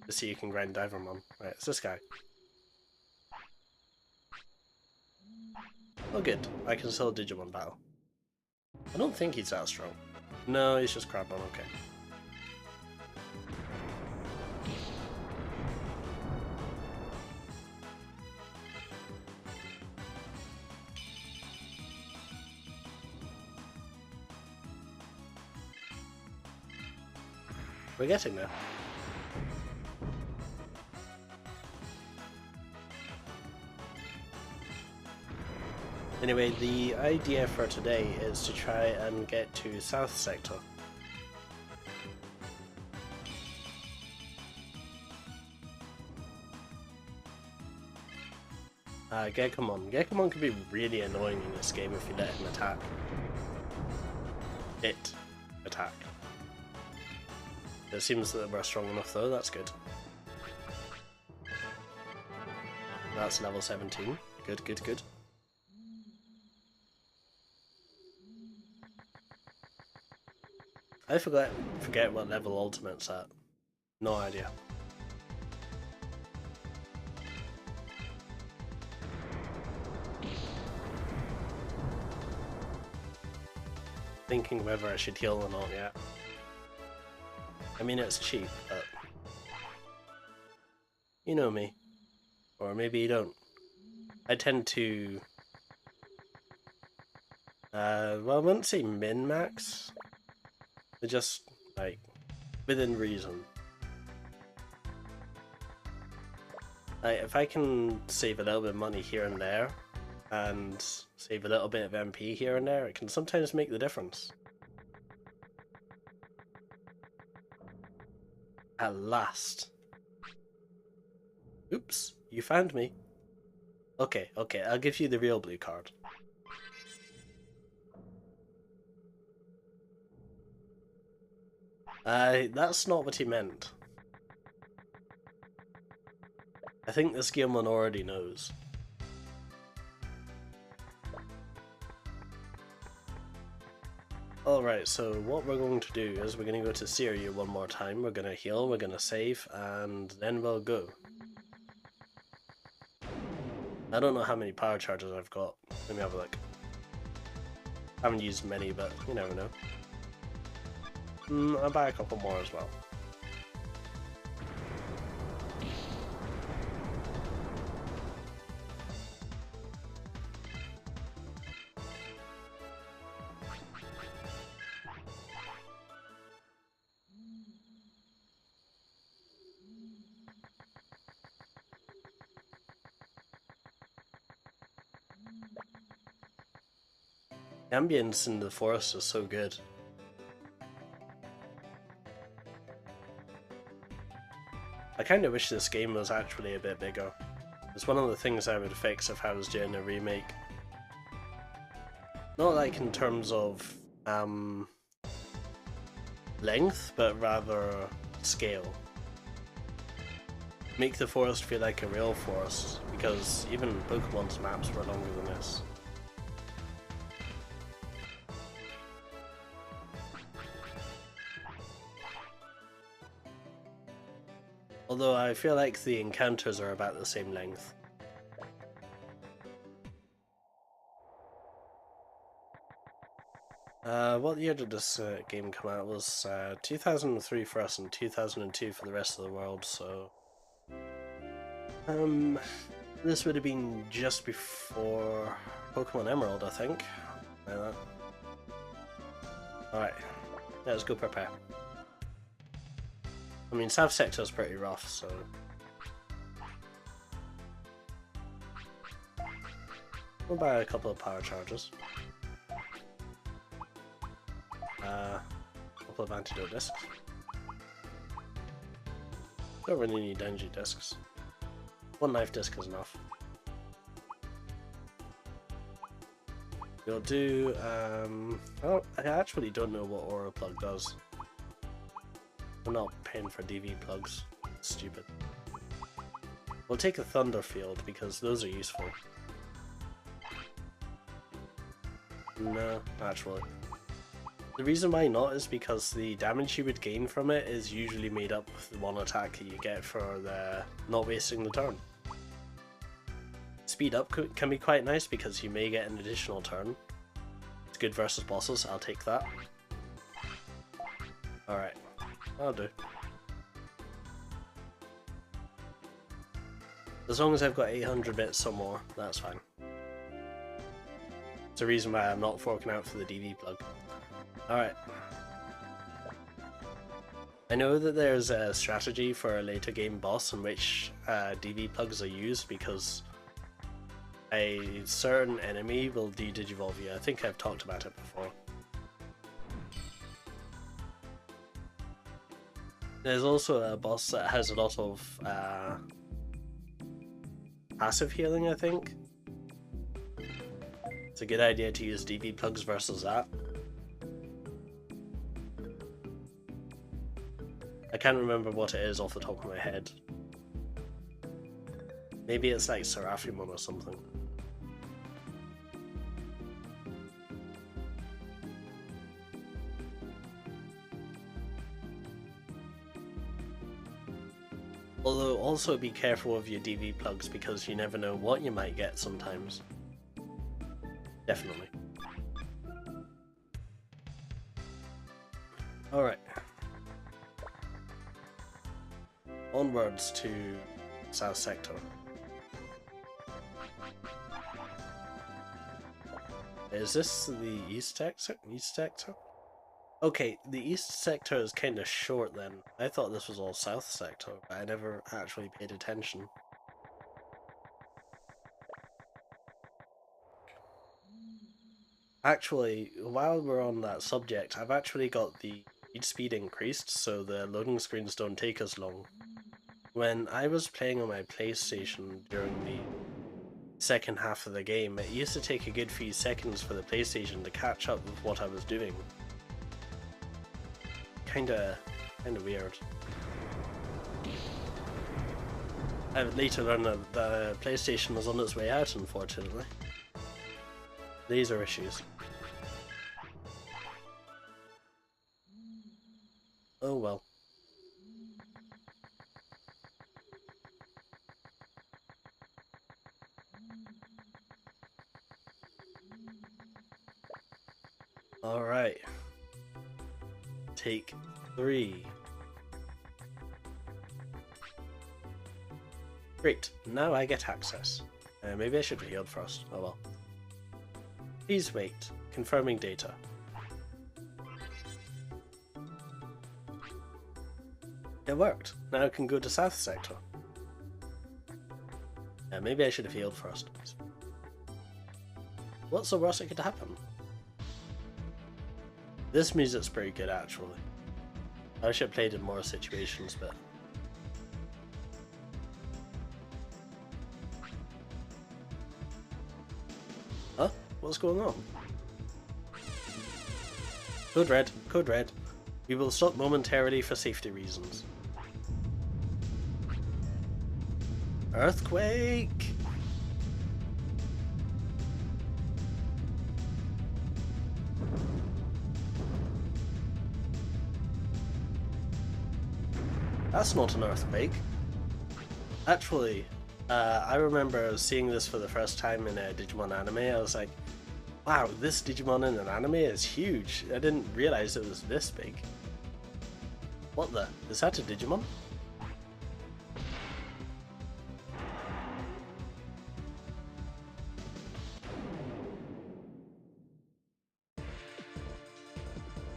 to see you can grind Digimon. Right, it's this guy. Oh good, I can still Digimon battle. I don't think he's that strong. No, he's just Crabmon, okay. We're getting there. Anyway, the idea for today is to try and get to South Sector. Gekomon. Gekomon can be really annoying in this game if you let him attack. It attack. It seems that we're strong enough though, that's good. That's level 17. Good, good, good. I forget what level Ultimate's at. No idea. Thinking whether I should heal or not yet. I mean, it's cheap, but you know me. Or maybe you don't. I tend to... well, I wouldn't say min-max. But just, like, within reason. Like, if I can save a little bit of money here and there, and save a little bit of MP here and there, it can sometimes make the difference. At last. Oops, you found me. Okay, okay, I'll give you the real blue card. That's not what he meant. I think this Gilman already knows. Alright, so what we're going to do is we're going to go to Syria one more time, we're going to heal, we're going to save, and then we'll go. I don't know how many power charges I've got. Let me have a look. I haven't used many, but you never know. I'll buy a couple more as well. The ambience in the forest is so good. I kind of wish this game was actually a bit bigger. It's one of the things I would fix if I was doing a remake. Not like in terms of length, but rather scale. Make the forest feel like a real forest, because even Pokemon's maps were longer than this. Although I feel like the encounters are about the same length. What year did this game come out? It was 2003 for us and 2002 for the rest of the world, so... this would have been just before Pokemon Emerald, I think. Like that. Alright, let's go prepare. I mean, South Sector is pretty rough, so... We'll buy a couple of power charges. A couple of antidote discs. Don't really need energy discs. One life disc is enough. We'll do, oh, I actually don't know what Aura Plug does. I'm not paying for DV plugs. It's stupid. We'll take a Thunder Field because those are useful. No, actually. The reason why not is because the damage you would gain from it is usually made up with the one attack that you get for the not wasting the turn. Speed up can be quite nice because you may get an additional turn. It's good versus bosses, I'll take that. Alright, I'll do. As long as I've got 800 bits or more, that's fine. It's a reason why I'm not forking out for the DV plug. Alright. I know that there's a strategy for a later game boss in which DV plugs are used because a certain enemy will de-digivolve you. I think I've talked about it before. There's also a boss that has a lot of passive healing, I think. It's a good idea to use DV plugs versus that. I can't remember what it is off the top of my head. Maybe it's like Seraphimon or something. Although also be careful of your DV plugs because you never know what you might get sometimes. Definitely. Alright. Onwards to South Sector. Is this the east sector? East sector? Okay, the east sector is kind of short then. I thought this was all south sector, but I never actually paid attention. Actually, while we're on that subject, I've actually got the read speed increased so the loading screens don't take as long. When I was playing on my PlayStation during the second half of the game, it used to take a good few seconds for the PlayStation to catch up with what I was doing. Kinda weird. I would later learn that the PlayStation was on its way out, unfortunately. These are issues. Oh well. Alright. Take 3. Great, now I get access. Maybe I should have healed first. Oh well. Please wait. Confirming data. It worked. Now I can go to south sector. Maybe I should have healed first. What's the worst that could happen? This music's pretty good actually. I should have played in more situations, but... Huh? What's going on? Code red, code red. We will stop momentarily for safety reasons. Earthquake! That's not an earthquake. Actually, I remember seeing this for the first time in a Digimon anime. I was like, wow, this Digimon in an anime is huge. I didn't realize it was this big. What the? Is that a Digimon?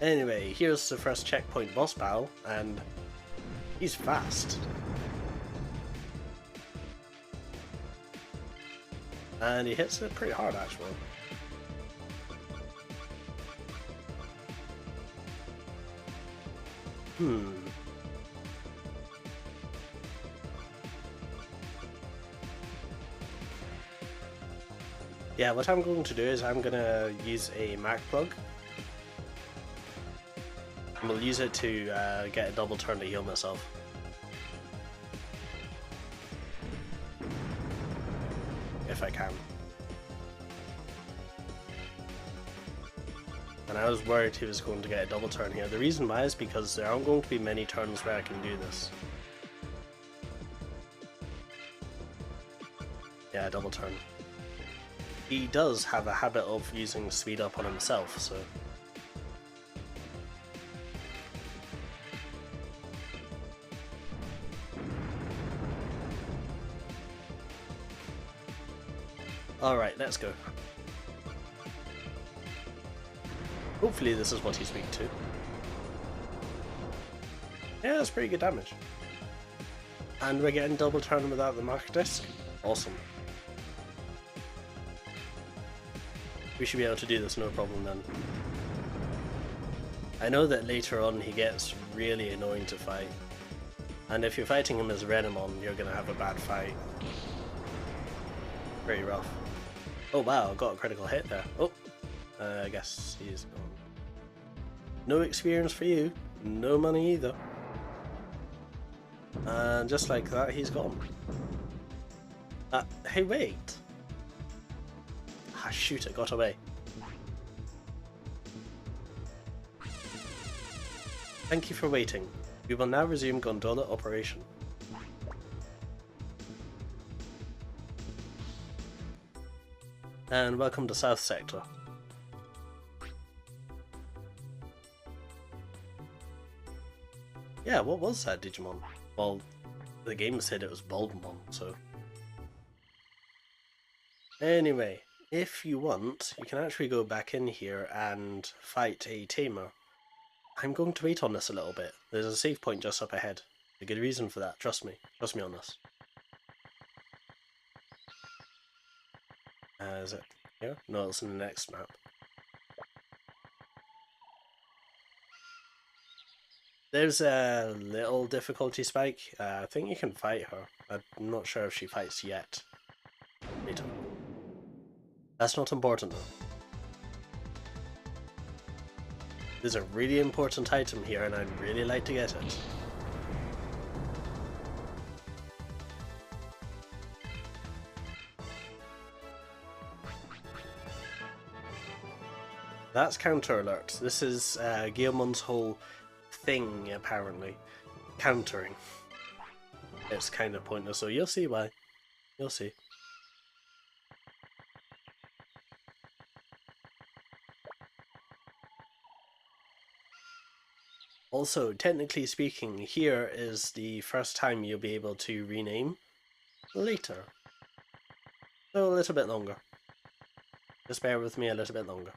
Anyway, here's the first checkpoint boss battle, and he's fast. And he hits it pretty hard, actually. Yeah, what I'm going to do is I'm going to use a Mac plug. And we'll use it to get a double turn to heal myself. If I can. And I was worried he was going to get a double turn here. The reason why is because there aren't going to be many turns where I can do this. Yeah, double turn. He does have a habit of using speed up on himself, so... Alright, let's go. Hopefully this is what he's weak to. Yeah, that's pretty good damage. And we're getting double turn without the mark disc. Awesome. We should be able to do this no problem then. I know that later on he gets really annoying to fight. And if you're fighting him as Renamon, you're gonna have a bad fight. Pretty rough. Oh wow, I got a critical hit there. Oh, I guess he's gone. No experience for you, no money either. And just like that, he's gone. Hey wait! Ah shoot, it got away. Thank you for waiting. We will now resume gondola operation. And welcome to South Sector. Yeah, what was that Digimon? Well, the game said it was Bulbamon, so... Anyway, if you want, you can actually go back in here and fight a tamer. I'm going to wait on this a little bit. There's a save point just up ahead. A good reason for that, trust me. Trust me on this. Is it here? No, it's in the next map. There's a little difficulty spike. I think you can fight her. I'm not sure if she fights yet. Later. That's not important though. There's a really important item here and I'd really like to get it. That's counter alert. This is Guillemon's whole thing, apparently. Countering. It's kind of pointless, so you'll see why. You'll see. Also, technically speaking, here is the first time you'll be able to rename later. So a little bit longer. Just bear with me a little bit longer.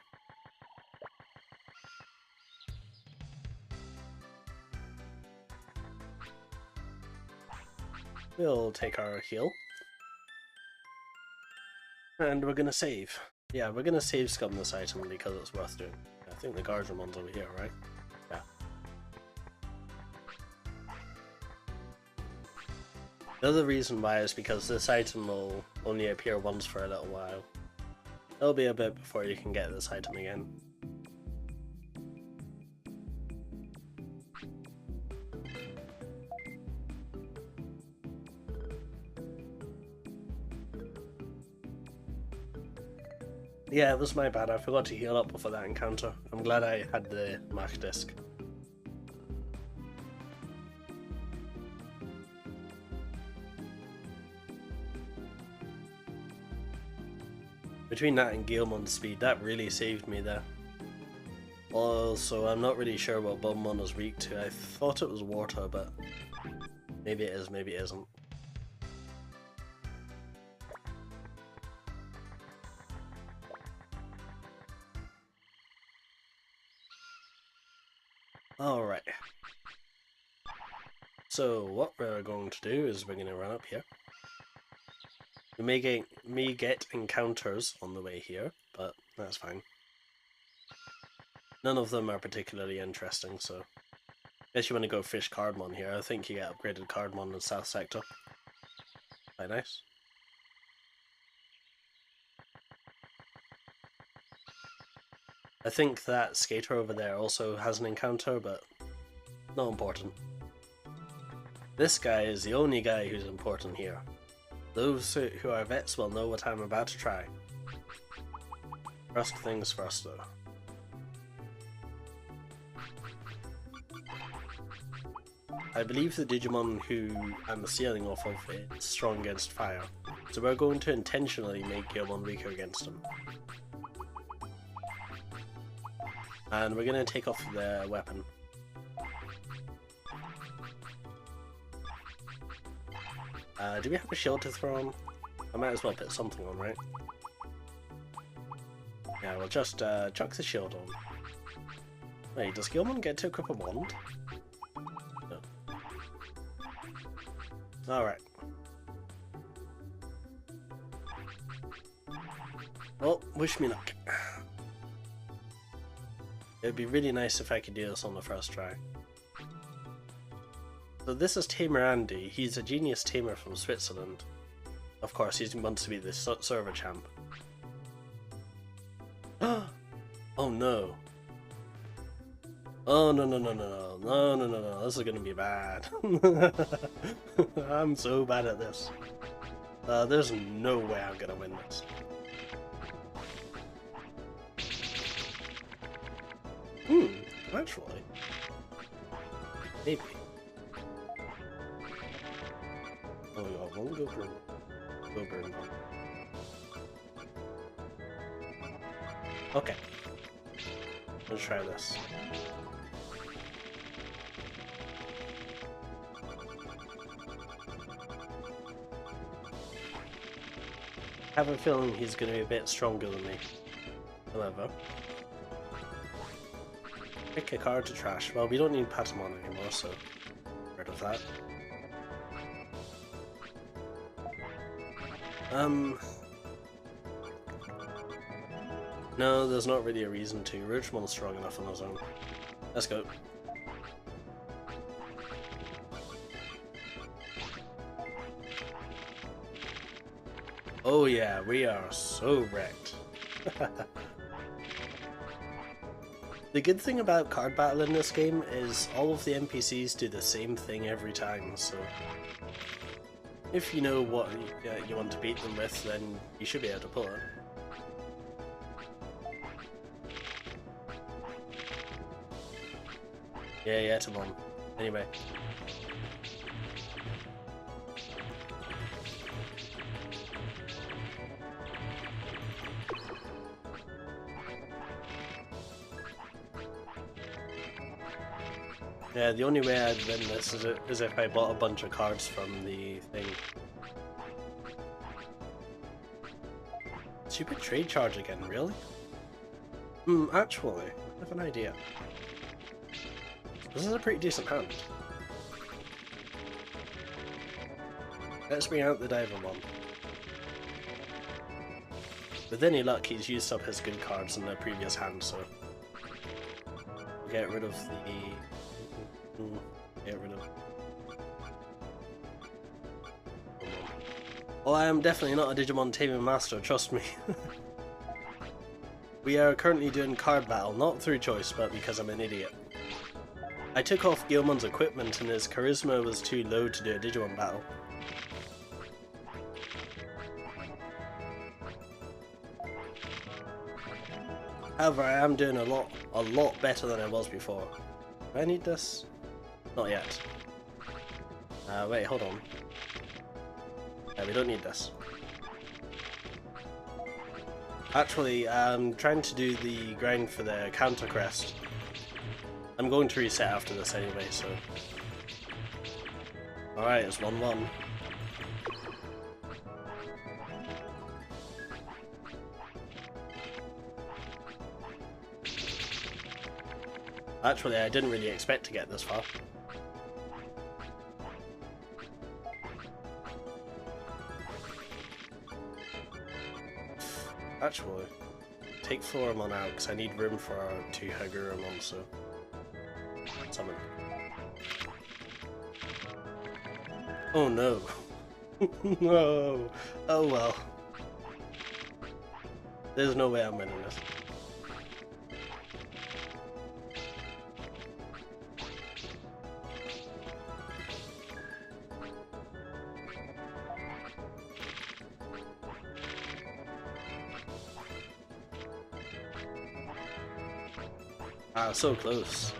We'll take our heal. And we're gonna save. Yeah, we're gonna save scum this item because it's worth doing. I think the Guardian's over here, right? Yeah. The other reason why is because this item will only appear once for a little while. It'll be a bit before you can get this item again. Yeah, it was my bad. I forgot to heal up before that encounter. I'm glad I had the Mach disc. Between that and Guillemon's speed, that really saved me there. Also, I'm not really sure what Bumon is weak to. I thought it was water, but maybe it is, maybe it isn't. Alright. So what we're going to do is we're going to run up here. We may get encounters on the way here, but that's fine. None of them are particularly interesting, so... Guess you want to go fish Cardmon here. I think you get upgraded Cardmon in the South Sector. Quite nice. I think that skater over there also has an encounter, but not important. This guy is the only guy who's important here. Those who are vets will know what I'm about to try. First things first though. I believe the Digimon who I'm sealing off of is strong against fire, so we're going to intentionally make Guillemon weaker against him. And we're going to take off the weapon. Do we have a shield to throw on? I might as well put something on, right? Yeah, we'll just chuck the shield on. Wait, does Guillemon get to equip a wand? No. Alright. Well, wish me luck. It'd be really nice if I could do this on the first try. So this is Tamer Andy. He's a genius tamer from Switzerland. Of course, he wants to be the server champ. Oh no. Oh no no no no no no no no no, this is gonna be bad. I'm so bad at this. There's no way I'm gonna win this. Actually. Maybe. Oh yeah, we'll go for burn. Okay. Let's try this. I have a feeling he's going to be a bit stronger than me. However, pick a card to trash. Well, we don't need Patamon anymore, so rid of that. No, there's not really a reason to. Roachmon's strong enough on his own. Let's go. Oh yeah, we are so wrecked. The good thing about card battle in this game is all of the NPCs do the same thing every time, so if you know what you want to beat them with, then you should be able to pull it. Yeah, Timon. Anyway. Yeah, the only way I'd win this is if I bought a bunch of cards from the thing. Stupid trade charge again, really? Actually, I have an idea. This is a pretty decent hand. Let's bring out the Digimon. With any luck, he's used up his good cards in the previous hand, so get rid of the... Get rid of... Well, I am definitely not a Digimon taming master, trust me. We are currently doing card battle, not through choice, but because I'm an idiot. I took off Guilmon's equipment and his charisma was too low to do a Digimon battle. However, I am doing a lot better than I was before. Do I need this? Not yet. Wait, hold on. Yeah, we don't need this. Actually, I'm trying to do the grind for the counter crest. I'm going to reset after this anyway, so... Alright, it's 1-1. Actually, I didn't really expect to get this far. Actually, take Floramon out because I need room for our 2 Hagurumon, so... Summon. Oh no. No. Oh well. There's no way I'm winning this. Ah, so close.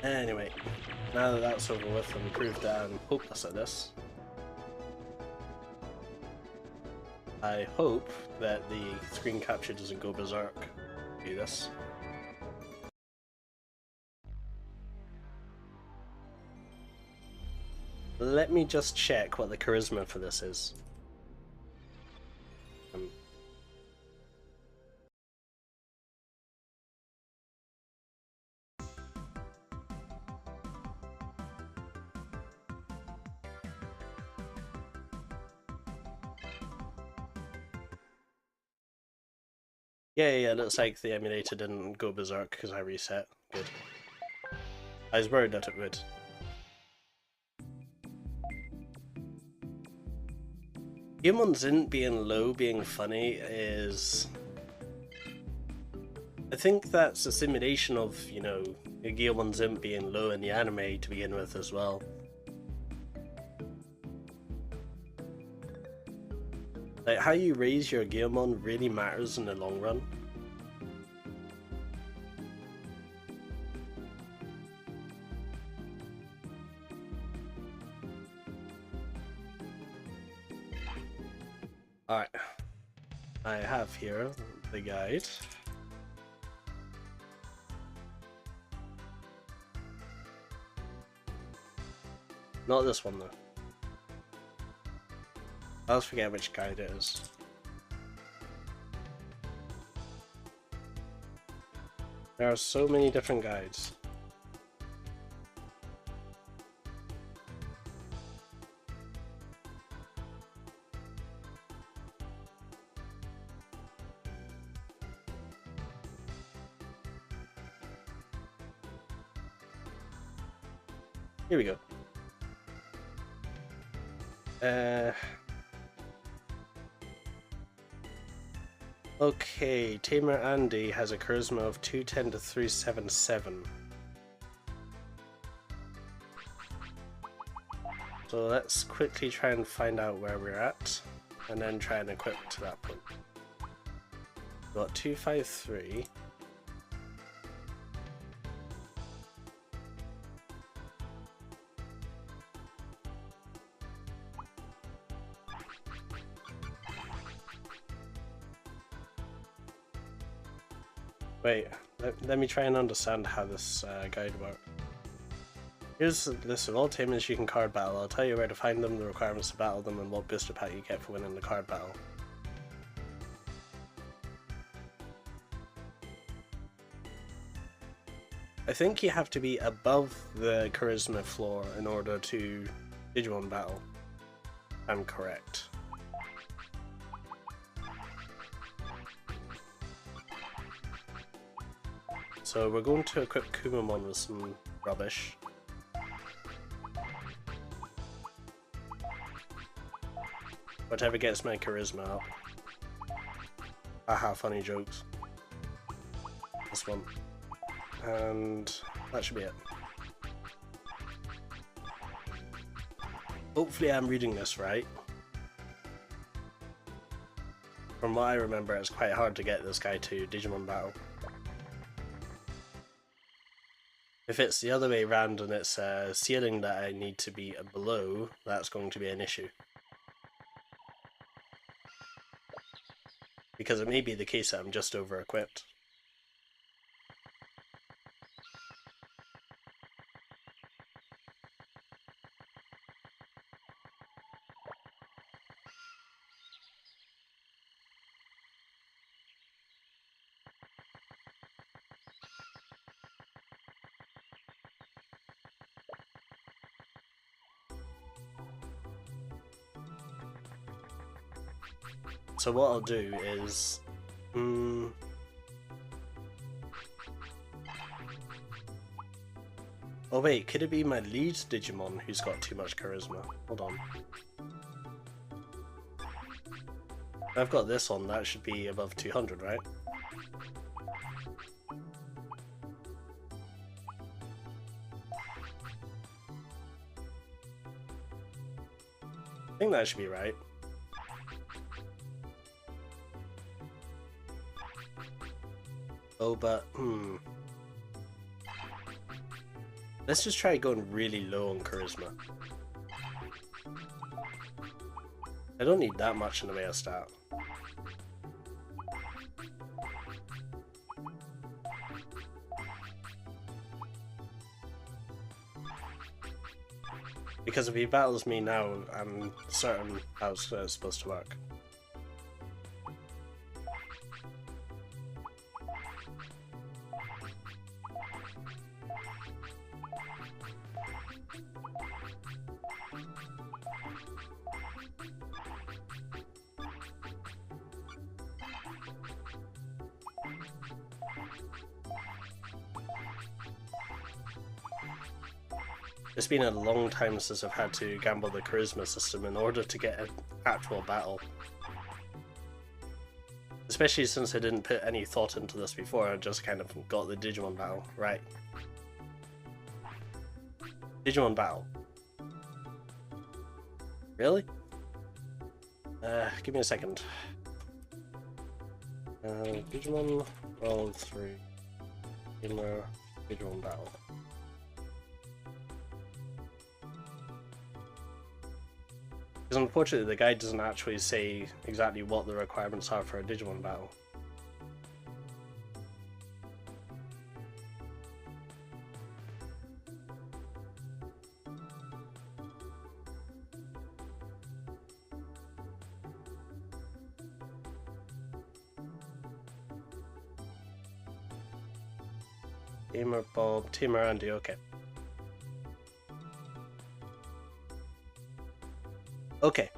Anyway, now that that's over with and proved that I'm hopeless at this, I hope that the screen capture doesn't go berserk. Do this. Let me just check what the charisma for this is. Yeah, looks like the emulator didn't go berserk because I reset. Good. I was worried that it would. Human Zint being low being funny is... I think that's a simulation of, you know, Guilmon Zint being low in the anime to begin with as well. Like, how you raise your Guilmon really matters in the long run. Alright, I have here the guide. Not this one though. I always forget which guide it is. There are so many different guides. Here we go. Okay, Tamer Andy has a charisma of 210 to 377. So let's quickly try and find out where we're at, and then try and equip to that point. We've got 253. Wait, let me try and understand how this guide works. Here's a list of all Tamers you can card battle. I'll tell you where to find them, the requirements to battle them, and what booster pack you get for winning the card battle. I think you have to be above the charisma floor in order to Digimon battle. I'm correct. So we're going to equip Kumamon with some rubbish. Whatever gets my charisma up. Haha, funny jokes. This one. And that should be it. Hopefully I'm reading this right. From what I remember, it's quite hard to get this guy to Digimon battle. If it's the other way around and it's a ceiling that I need to be below, that's going to be an issue. Because it may be the case that I'm just over-equipped. So what I'll do is... Oh wait, could it be my lead Digimon who's got too much charisma? Hold on. I've got this on, that should be above 200, right? I think that should be right. Oh, but, let's just try going really low on charisma. I don't need that much in the way of stat. Because if he battles me now, I'm certain how it's supposed to work. It's been a long time since I've had to gamble the charisma system in order to get an actual battle. Especially since I didn't put any thought into this before, I just kind of got the Digimon battle. Right. Digimon battle. Really? Give me a second. Digimon roll 3. Gamer Digimon battle. Because unfortunately the guide doesn't actually say exactly what the requirements are for a Digimon battle. Tamer Bob, Tamer Andy, okay. Okay,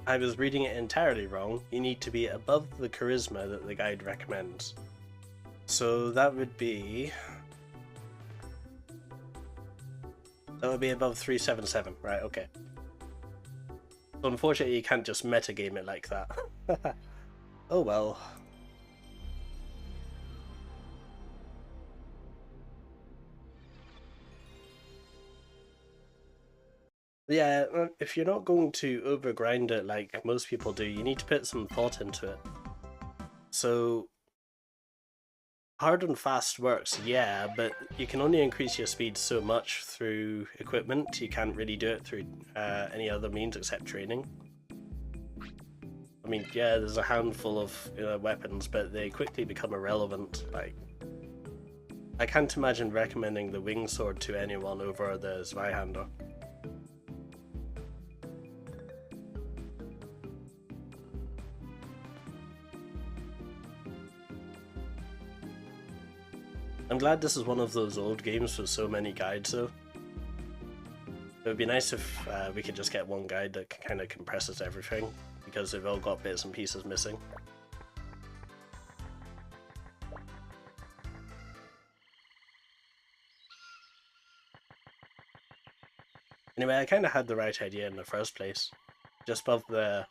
I was reading it entirely wrong. You need to be above the charisma that the guide recommends. So that would be... That would be above 377, right, okay. So unfortunately you can't just metagame it like that. Oh well. Yeah, if you're not going to overgrind it like most people do, you need to put some thought into it. So, hard and fast works, yeah, but you can only increase your speed so much through equipment. You can't really do it through any other means except training. I mean, yeah, there's a handful of weapons, but they quickly become irrelevant. Like, I can't imagine recommending the wing sword to anyone over the Zweihander. I'm glad this is one of those old games with so many guides though. It would be nice if we could just get one guide that kind of compresses everything, because they've all got bits and pieces missing. Anyway, I kind of had the right idea in the first place. Just buff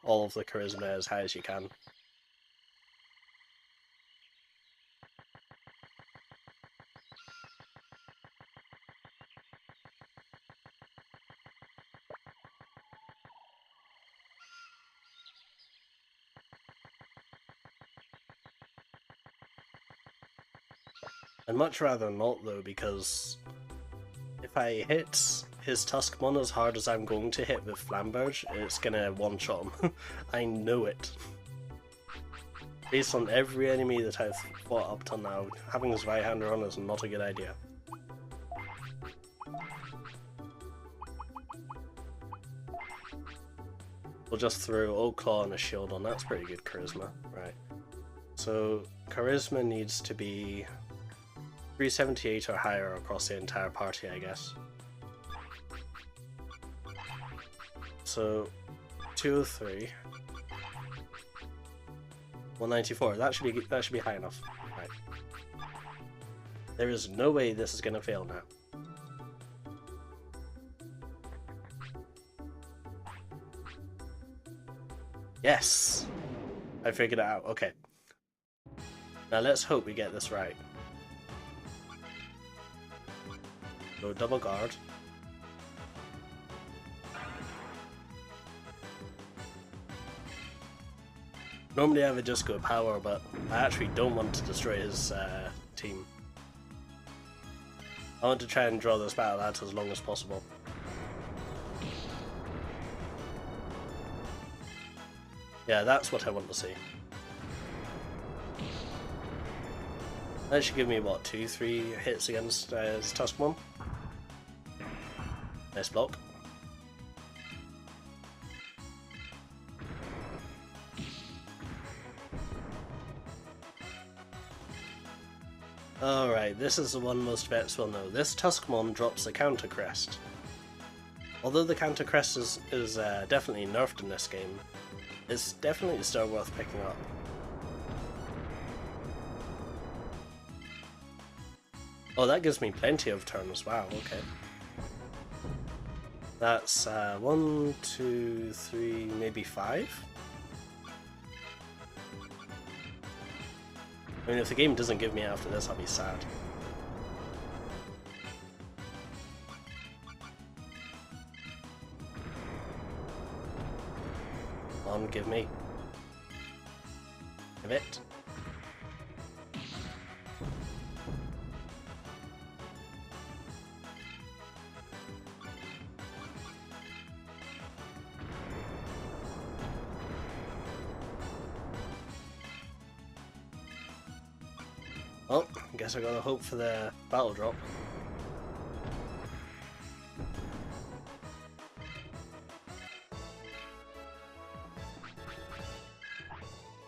all of the charisma as high as you can. I'd much rather not though, because if I hit his Tuskmon as hard as I'm going to hit with Flamberge, it's gonna one-shot him. I know it. Based on every enemy that I've fought up till now, having his Zweihander on is not a good idea. We'll just throw Oak Claw and a shield on, that's pretty good charisma. Right. So, charisma needs to be 378 or higher across the entire party, I guess. So, 203. 194. That should be high enough. Right. There is no way this is gonna fail now. Yes! I figured it out. Okay. Now let's hope we get this right. Go double guard. Normally I would just go power, but I actually don't want to destroy his team. I want to try and draw this battle out as long as possible. Yeah, that's what I want to see. That should give me, what, 2-3 hits against his Tuskmon? Nice block. Alright, this is the one most vets will know. This Tuskmon drops a counter crest. Although the counter crest is definitely nerfed in this game, it's definitely still worth picking up. Oh, that gives me plenty of turns, wow, okay. That's 1, 2, 3, maybe 5? I mean, if the game doesn't give me after this, I'll be sad. Come on, give me. Give it. Well, I guess I gotta hope for the battle drop.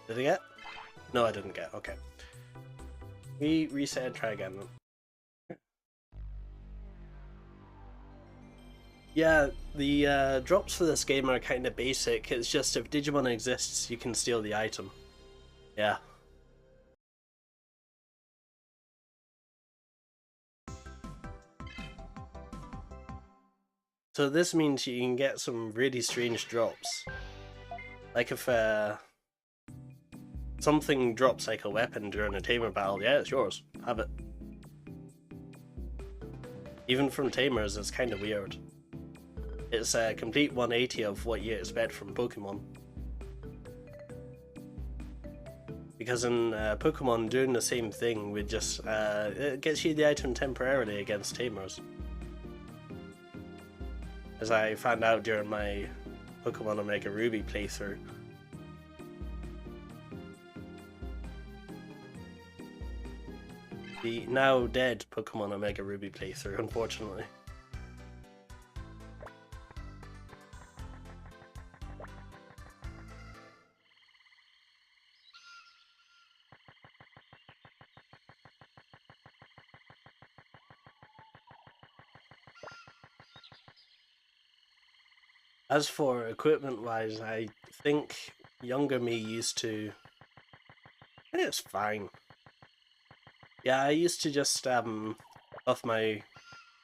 Did I get? No, I didn't get. Okay. We reset and try again then. Yeah, the drops for this game are kind of basic. It's just if Digimon exists, you can steal the item. Yeah. So this means you can get some really strange drops. Like if something drops like a weapon during a tamer battle, yeah, it's yours. Have it. Even from tamers, it's kind of weird. It's a complete 180 of what you expect from Pokemon. Because in Pokemon, doing the same thing would just it gets you the item temporarily against tamers. As I found out during my Pokemon Omega Ruby playthrough. The now dead Pokemon Omega Ruby playthrough, unfortunately. As for equipment-wise, I think younger me used to... It's fine. Yeah, I used to just buff my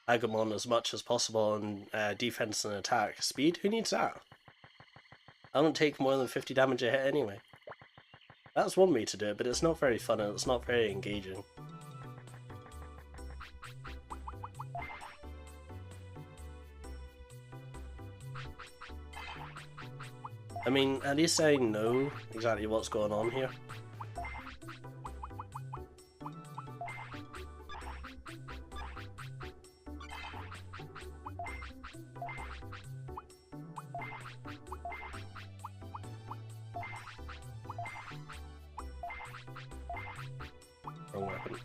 Agumon as much as possible on defense and attack. Speed? Who needs that? I don't take more than 50 damage a hit anyway. That's one way to do it, but it's not very fun and it's not very engaging. I mean, at least I know exactly what's going on here. Wrong weapon.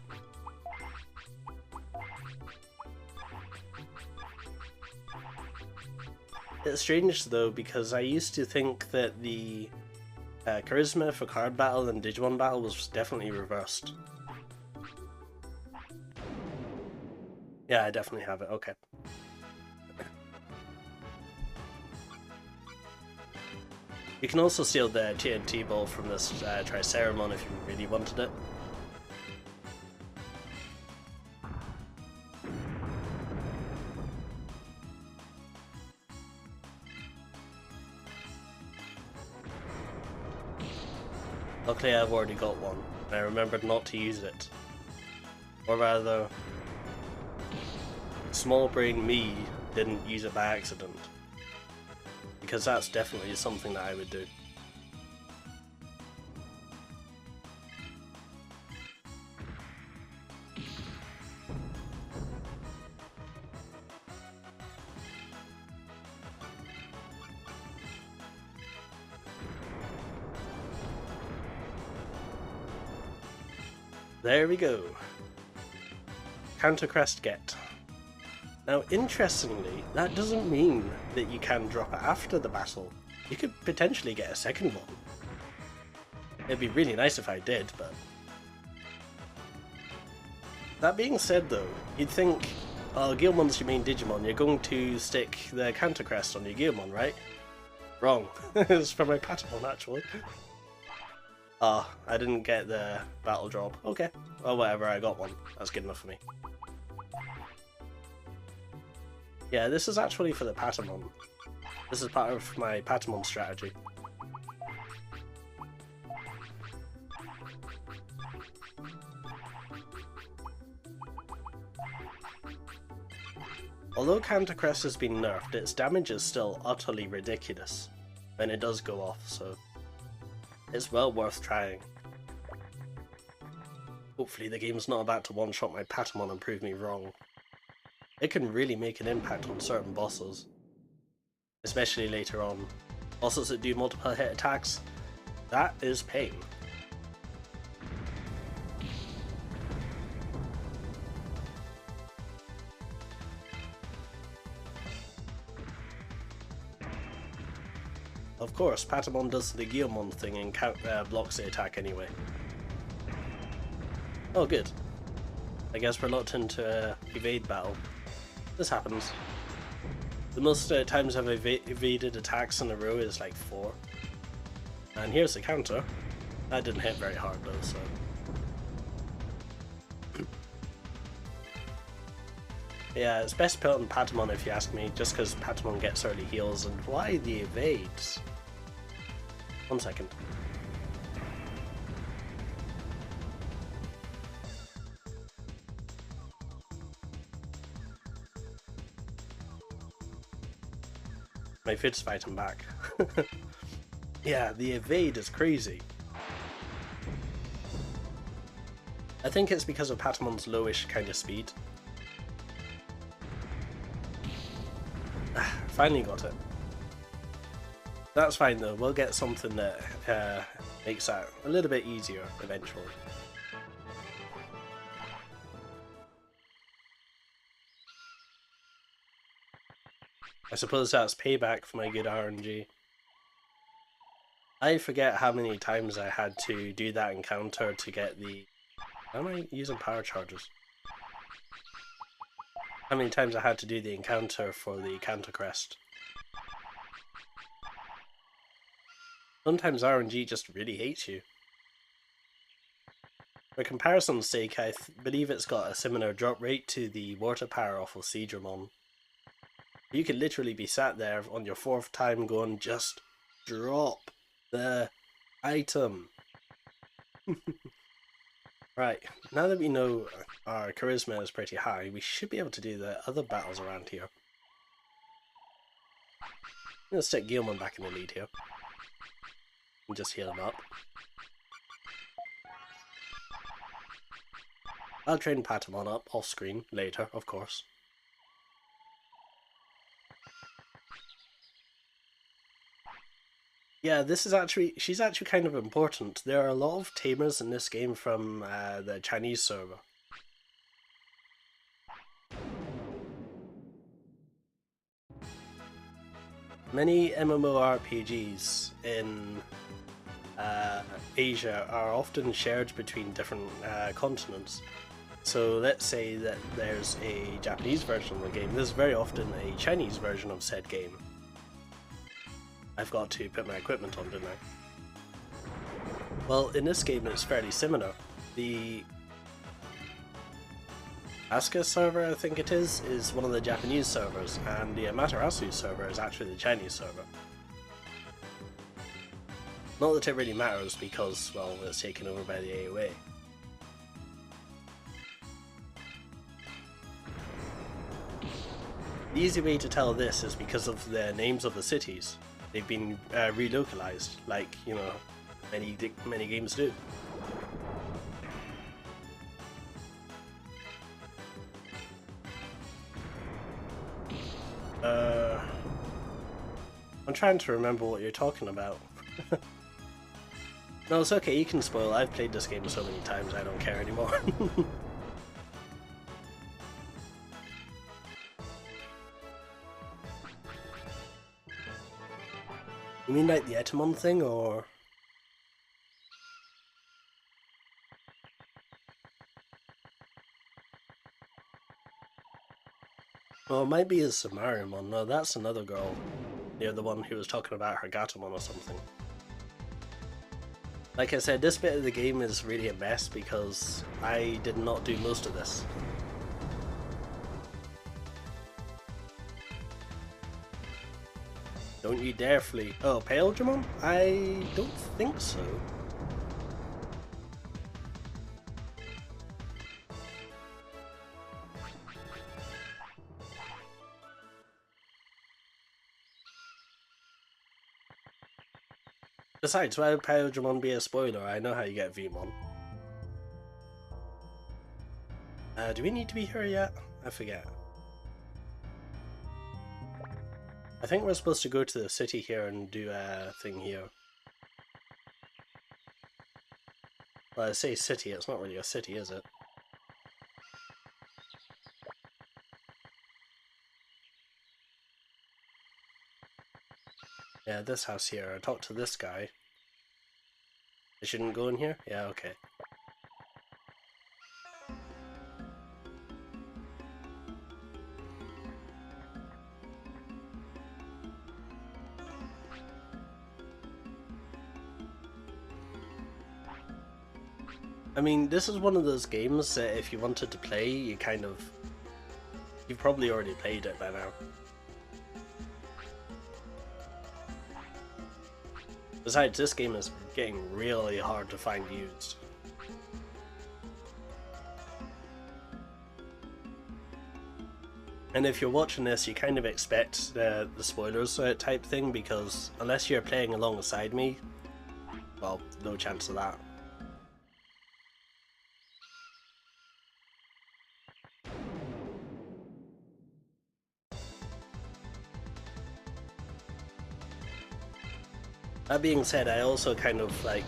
It's strange though, because I used to think that the charisma for card battle and Digimon battle was definitely reversed. Yeah, I definitely have it, okay. You can also steal the TNT ball from this Triceramon if you really wanted it. Luckily I've already got one, and I remembered not to use it. Or rather, small brain me didn't use it by accident. Because that's definitely something that I would do. There we go. Counter crest get. Now, interestingly, that doesn't mean that you can drop it after the battle. You could potentially get a second one. It'd be really nice if I did, but... That being said though, you'd think, oh, Guilmon's your main Digimon, you're going to stick the counter crest on your Guilmon, right? Wrong. It's for my Patamon, actually. Ah, I didn't get the battle drop. Okay. Well, whatever, I got one. That's good enough for me. Yeah, this is actually for the Patamon. This is part of my Patamon strategy. Although Counter Crest has been nerfed, its damage is still utterly ridiculous when it does go off, so it's well worth trying. Hopefully the game's not about to one-shot my Patamon and prove me wrong. It can really make an impact on certain bosses, especially later on. Bosses that do multiple hit attacks, that is pain. Of course, Patamon does the Guilmon thing and blocks the attack anyway. Oh good. I guess reluctant to evade battle. This happens. The most times I've evaded attacks in a row is like 4. And here's the counter. That didn't hit very hard though, so... Yeah, it's best put on Patamon if you ask me, just because Patamon gets early heals, and why the evades? 1 second. My fid's fighting back. Yeah, the evade is crazy. I think it's because of Patamon's lowish kind of speed. Finally got it. That's fine though, we'll get something that makes that a little bit easier eventually. I suppose that's payback for my good RNG. I forget how many times I had to do that encounter to get the... How am I using power charges? How many times I had to do the encounter for the counter crest. Sometimes RNG just really hates you. For comparison's sake, I believe it's got a similar drop rate to the water power off of Digimon. You could literally be sat there on your 4th time going, just drop the item. Right, now that we know our charisma is pretty high, we should be able to do the other battles around here. I'm going to stick Guilmon back in the lead here. And just heal him up. I'll train Patamon up off screen later, of course. Yeah, this is actually, she's actually kind of important. There are a lot of tamers in this game from the Chinese server. Many MMORPGs in Asia are often shared between different continents. So let's say that there's a Japanese version of the game. There's very often a Chinese version of said game. I've got to put my equipment on, didn't I? Well, in this game it's fairly similar. The Asuka server, I think it is one of the Japanese servers, and the Amaterasu server is actually the Chinese server. Not that it really matters because, well, it's taken over by the AOA. The easy way to tell this is because of the names of the cities. They've been relocalized, like, you know, many games do. I'm trying to remember what you're talking about. No, it's okay, you can spoil. I've played this game so many times I don't care anymore. You mean like the Etamon thing, or...? Well, it might be a Samariumon. No, that's another girl. You're the one who was talking about her Gatomon or something. Like I said, this bit of the game is really a mess because I did not do most of this. Don't you dare flee. Oh, Paledramon? I don't think so. Besides, why would Paledramon be a spoiler? I know how you get Vmon. Do we need to be here yet? I forget. I think we're supposed to go to the city here and do a thing here. Well, I say city, it's not really a city, is it? Yeah, this house here. I talked to this guy. I shouldn't go in here? Yeah, okay. I mean, this is one of those games that if you wanted to play, you've probably already played it by now. Besides, this game is getting really hard to find used. And if you're watching this, you kind of expect the spoilers type thing, because unless you're playing alongside me, well, no chance of that. That being said, I also kind of like,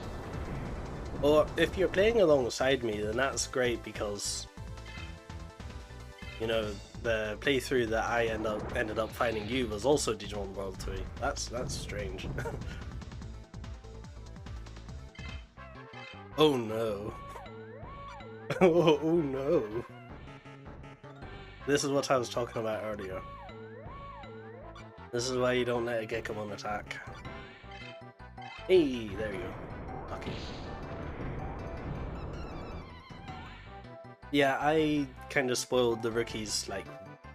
or if you're playing alongside me, then that's great, because, you know, the playthrough that I ended up finding you was also Digimon World 3. That's strange. Oh no. Oh no. This is what I was talking about earlier. This is why you don't let a Gekomon attack. Hey, there you go. Okay. Yeah, I kind of spoiled the rookies, like,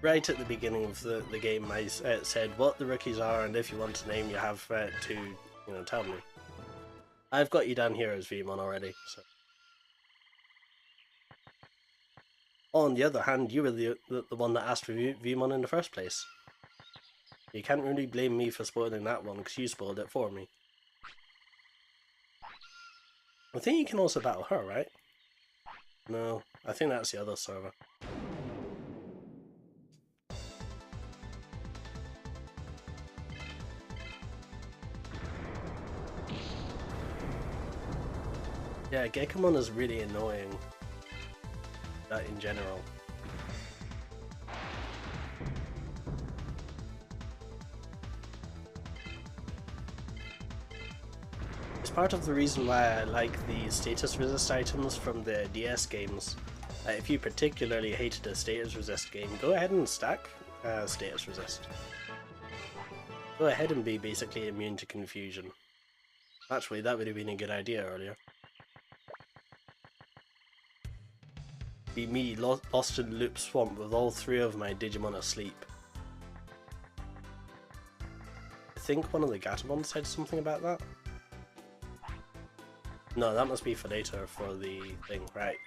right at the beginning of the game. I said what the rookies are, and if you want to name, you have to, you know, tell me. I've got you down here as Vmon already, so. On the other hand, you were the one that asked for Vmon in the first place. You can't really blame me for spoiling that one, because you spoiled it for me. I think you can also battle her, right? No, I think that's the other server. Yeah, Gekomon is really annoying. That in general. It's part of the reason why I like the status resist items from the DS games. If you particularly hated a status resist game, go ahead and stack status resist. Go ahead and be basically immune to confusion. Actually, that would have been a good idea earlier. Be me lost in Loop Swamp with all 3 of my Digimon asleep. I think one of the Gatomon said something about that. No, that must be for later for the thing, right?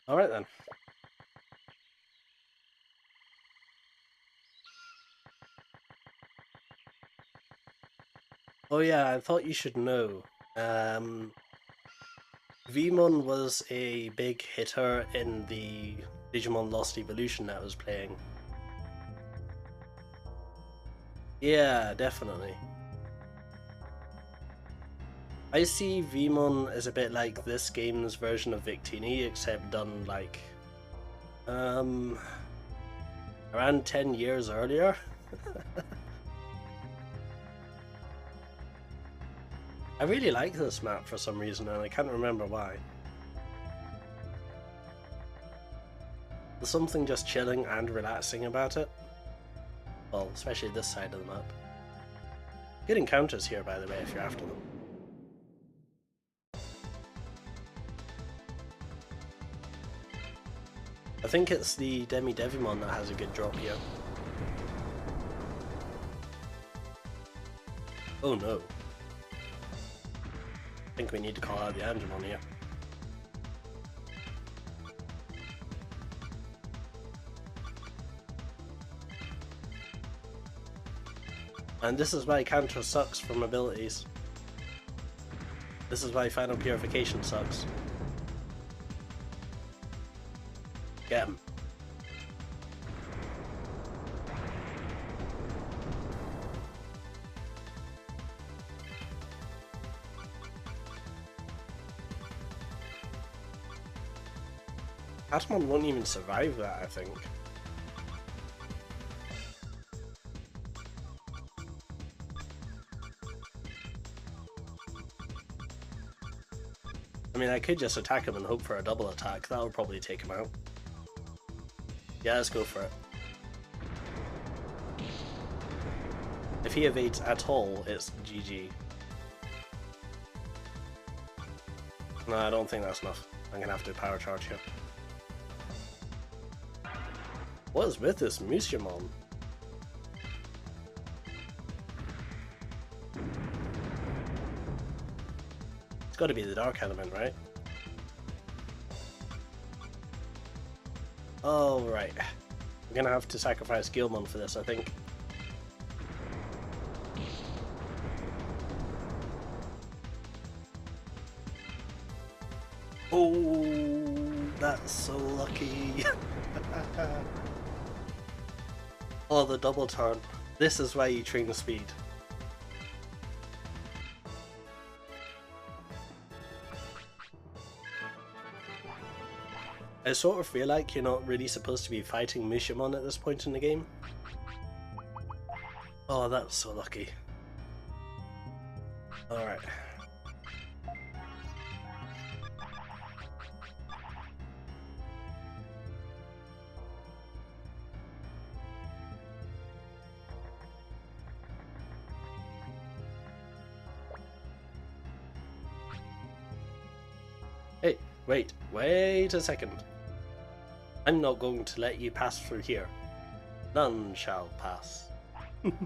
Alright then. Oh yeah, I thought you should know. Vmon was a big hitter in the Digimon Lost Evolution that I was playing. Yeah, definitely. I see Vmon as a bit like this game's version of Victini, except done like around 10 years earlier. I really like this map for some reason, and I can't remember why. There's something just chilling and relaxing about it. Well, especially this side of the map. Good encounters here, by the way, if you're after them. I think it's the Devimon that has a good drop here. Oh no. I think we need to call out the Angemon here. And this is why counter sucks from abilities. This is why Final Purification sucks. Get him. Atomon won't even survive that, I think. I mean, I could just attack him and hope for a double attack. That would probably take him out. Yeah, let's go for it. If he evades at all, it's GG. No, I don't think that's enough. I'm gonna have to power charge here. What is with this Musimon? It's gotta be the dark element, right? Oh, right. I'm gonna have to sacrifice Guilmon for this, I think. Oh, that's so lucky. Oh, the double turn. This is why you train the speed. I sort of feel like you're not really supposed to be fighting Musimon at this point in the game. Oh, that was so lucky. Alright. Hey, wait a second. I'm not going to let you pass through here. None shall pass. You've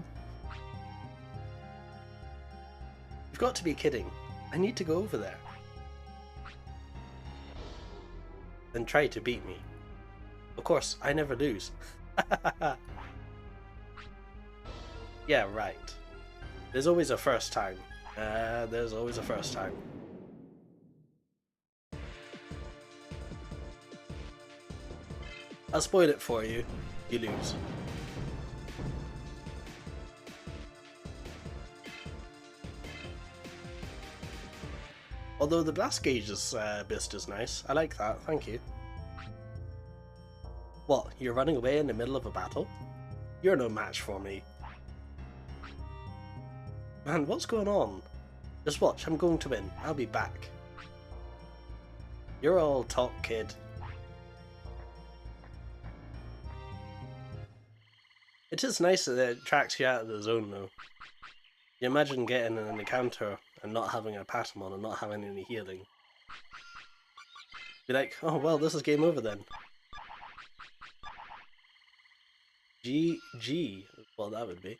got to be kidding. I need to go over there. Then try to beat me. Of course, I never lose. Yeah, right. There's always a first time. There's always a first time. I'll spoil it for you. You lose. Although the blast gauge's boost is nice. I like that, thank you. What, you're running away in the middle of a battle? You're no match for me. Man, what's going on? Just watch, I'm going to win. I'll be back. You're all talk, kid. It is nice that it tracks you out of the zone, though. You imagine getting an encounter and not having a Patamon and not having any healing. Be like, oh well, this is game over then. GG, well that would be.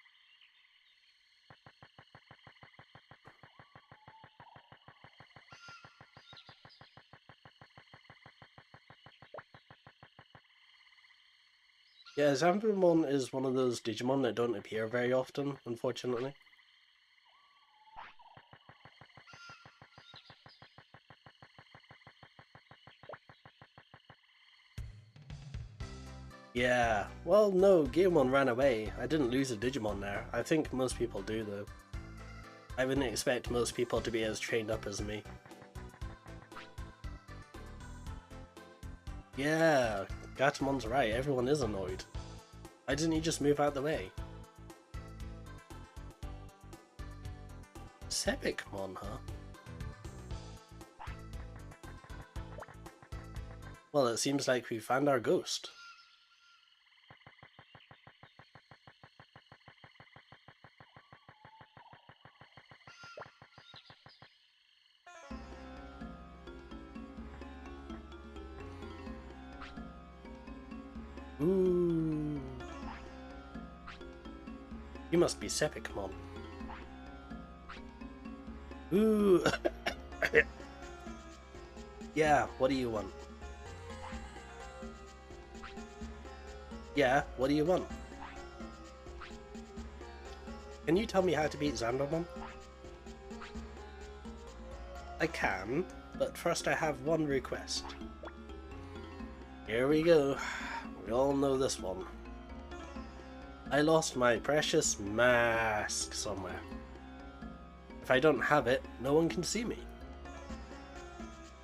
Yeah, Zambamon is one of those Digimon that don't appear very often, unfortunately. Yeah, well no, Guilmon ran away. I didn't lose a Digimon there. I think most people do though. I wouldn't expect most people to be as trained up as me. Yeah, Gatamon's right, everyone is annoyed. Why didn't he just move out the way? Sepicmon, huh? Well, it seems like we found our ghost. Ooh. You must be Sepicmon. Ooh. Yeah, what do you want? Yeah, what do you want? Can you tell me how to beat Zambamon? I can, but first I have one request. Here we go. We all know this one. I lost my precious mask somewhere. If I don't have it, no one can see me.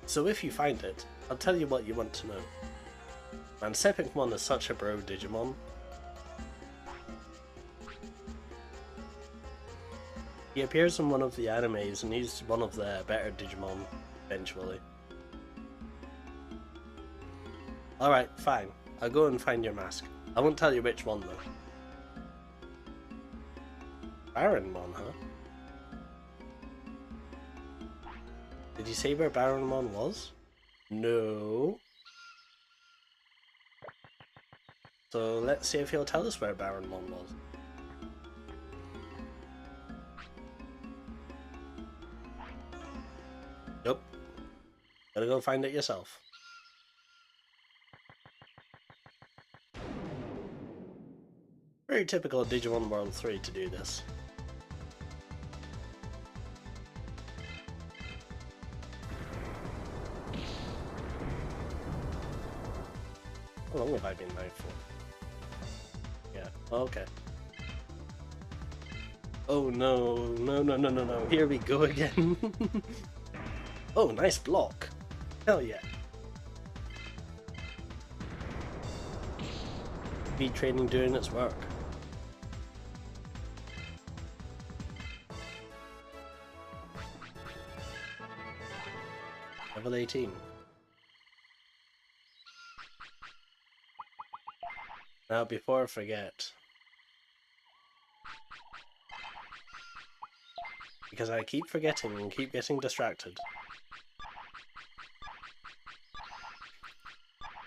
So if you find it, I'll tell you what you want to know. Man, Sepicmon is such a bro Digimon. He appears in one of the animes and he's one of the better Digimon, eventually. Alright, fine. I'll go and find your mask. I won't tell you which one though. Baronmon, huh? Did you say where Baronmon was? No. So let's see if he'll tell us where Baronmon was. Nope. Gotta go find it yourself. Very typical of Digimon World 3 to do this. How long have I been live for? Yeah, okay. Oh no, no. Here we go again. Oh, nice block. Hell yeah. Speed training doing its work. Level 18. Now, before I forget, because I keep forgetting and keep getting distracted.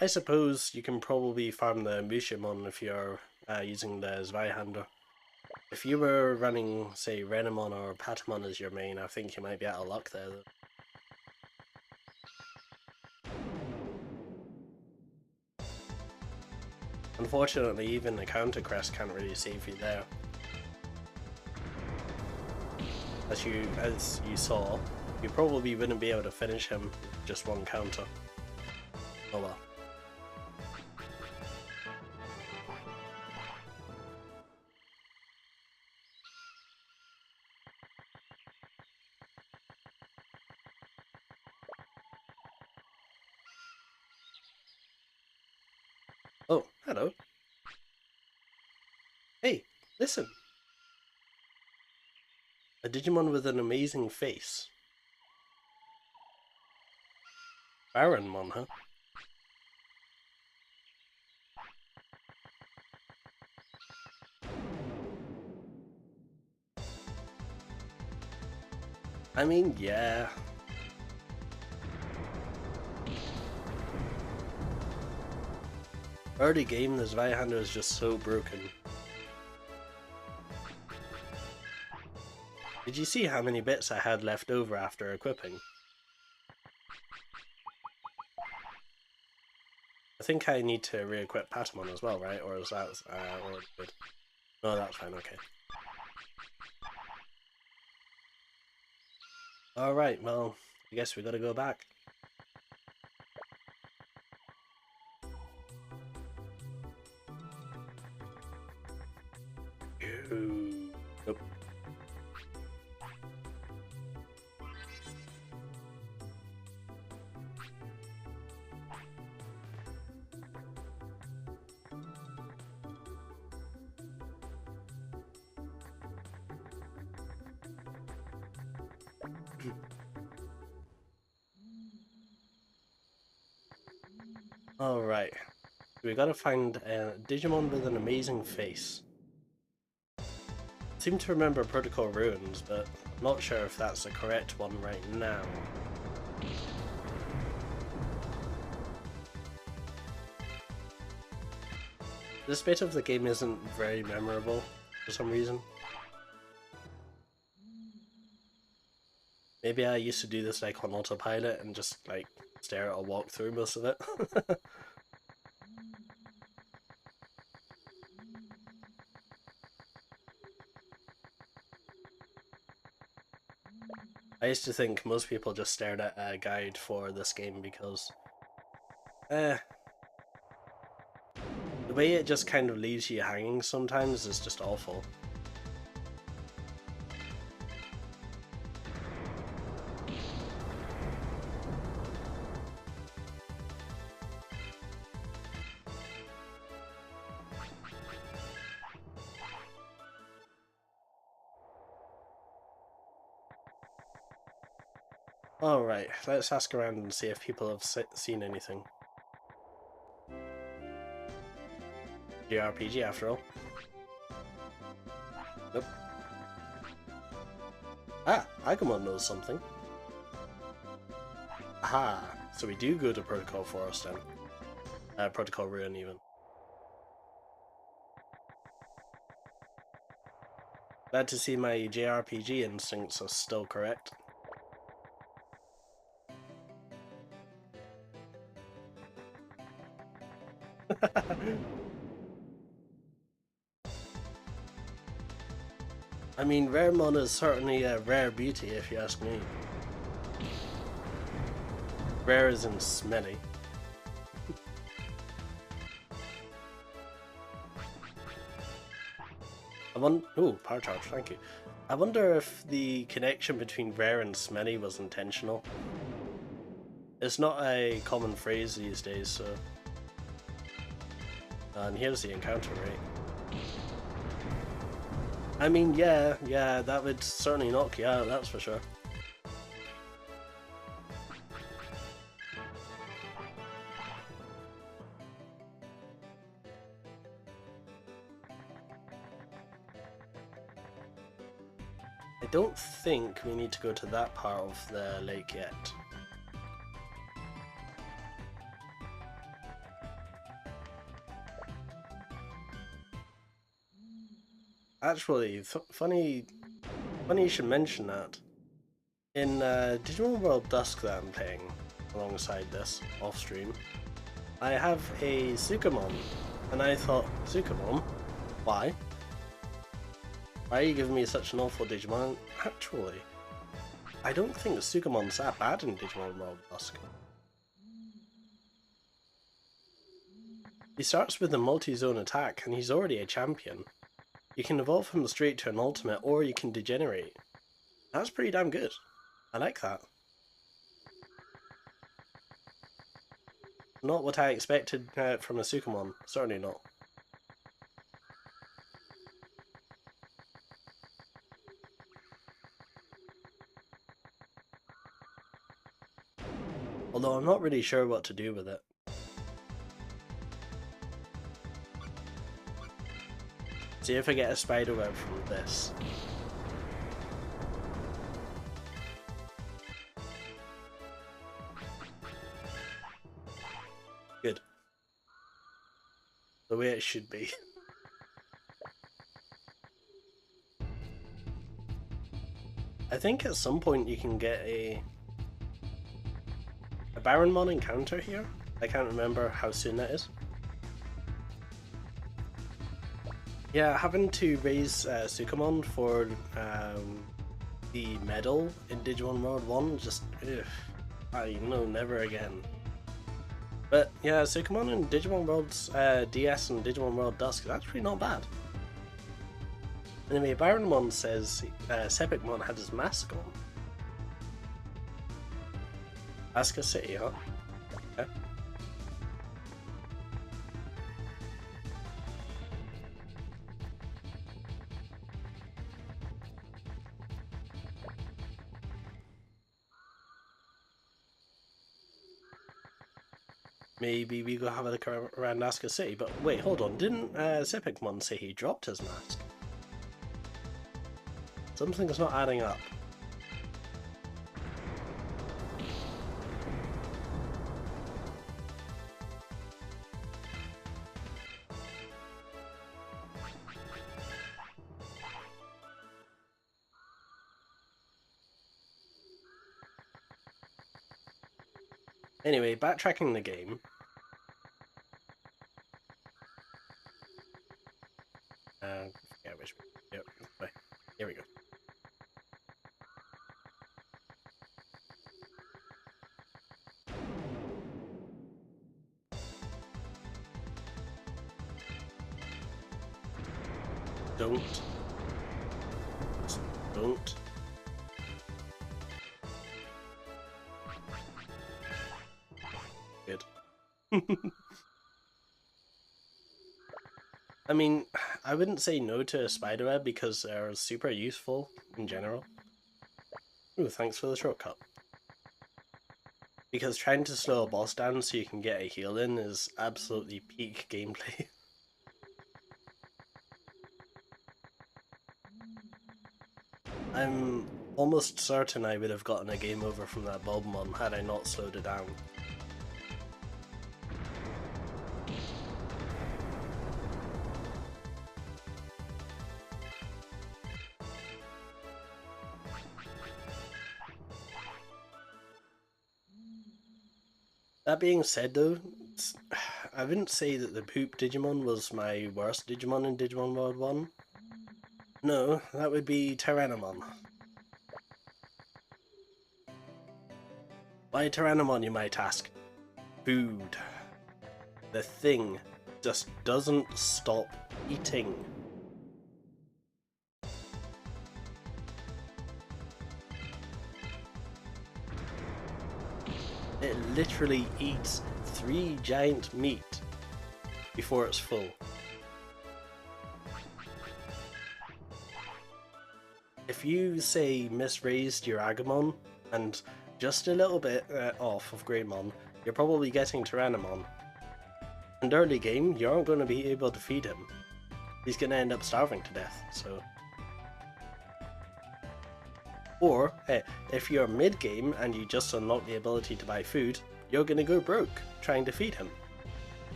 I suppose you can probably farm the Mushimon if you're using the Zweihander. If you were running, say, Renamon or Patamon as your main, I think you might be out of luck there. Unfortunately, even the counter crest can't really save you there. As you saw, you probably wouldn't be able to finish him with just one counter. Oh well. Oh, hello. Hey, listen. A Digimon with an amazing face. Baronmon, huh? I mean, yeah. Early game, the Zweihander is just so broken. Did you see how many bits I had left over after equipping? I think I need to re-equip Patamon as well, right? Or is that already good? No, that's fine, okay. Alright, well, I guess we gotta go back. Nope. Alright. We gotta find a Digimon with an amazing face. I seem to remember Protocol Ruins, but I'm not sure if that's the correct one right now. This bit of the game isn't very memorable for some reason. Maybe I used to do this like on autopilot and just like stare at a walkthrough most of it. I used to think most people just stared at a guide for this game because the way it just kind of leaves you hanging sometimes is just awful. Alright, let's ask around and see if people have seen anything. JRPG after all. Nope. Ah, Agumon knows something. Aha, so we do go to Protocol Forest then. Protocol Ruin even. Glad to see my JRPG instincts are still correct. I mean, Raremon is certainly a rare beauty if you ask me. Rare as in smelly. Oh, power charge, thank you. I wonder if the connection between rare and smelly was intentional. It's not a common phrase these days, so... And here's the encounter rate. I mean, yeah, that would certainly knock you out, that's for sure. I don't think we need to go to that part of the lake yet. Actually, funny you should mention that. In Digimon World Dusk that I'm playing alongside this off stream, I have a Sukamon, and I thought, Sukamon? Why? Why are you giving me such an awful Digimon? Actually, I don't think Sukamon's that bad in Digimon World Dusk. He starts with a multi-zone attack, and he's already a champion. You can evolve him straight to an ultimate, or you can degenerate. That's pretty damn good. I like that. Not what I expected from a Sukamon. Certainly not. Although I'm not really sure what to do with it. See if I get a spiderweb from this. Good. The way it should be. I think at some point you can get a Baronmon encounter here. I can't remember how soon that is. Yeah, having to raise Sukamon for the medal in Digimon World 1, just, I know, never again. But yeah, Sukamon in Digimon World's DS and Digimon World Dusk is actually not bad. Anyway, Baronmon says Sepicmon had his mask on. Asuka City, huh? Okay. Maybe we go have a look around Asuka City, but wait, hold on, didn't Sepicmon say he dropped his mask? Something's not adding up. Anyway, backtracking the game. Yeah, which way? Yep, this way. Here we go. Don't. Don't. Good. I mean, I wouldn't say no to a spiderweb because they're super useful in general. Ooh, thanks for the shortcut. Because trying to slow a boss down so you can get a heal in is absolutely peak gameplay. I'm almost certain I would have gotten a game over from that Bulbamon had I not slowed it down. That being said though, I wouldn't say that the poop Digimon was my worst Digimon in Digimon World 1. No, that would be Tyrannomon. Why Tyrannomon, you might ask? Food. The thing just doesn't stop eating. It literally eats 3 giant meat before it's full. If you, say, misraised your Agumon and just a little bit off of Greymon, you're probably getting Tyrannomon. In early game, you aren't going to be able to feed him. He's going to end up starving to death, so... Or, if you're mid-game and you just unlock the ability to buy food, you're going to go broke trying to feed him.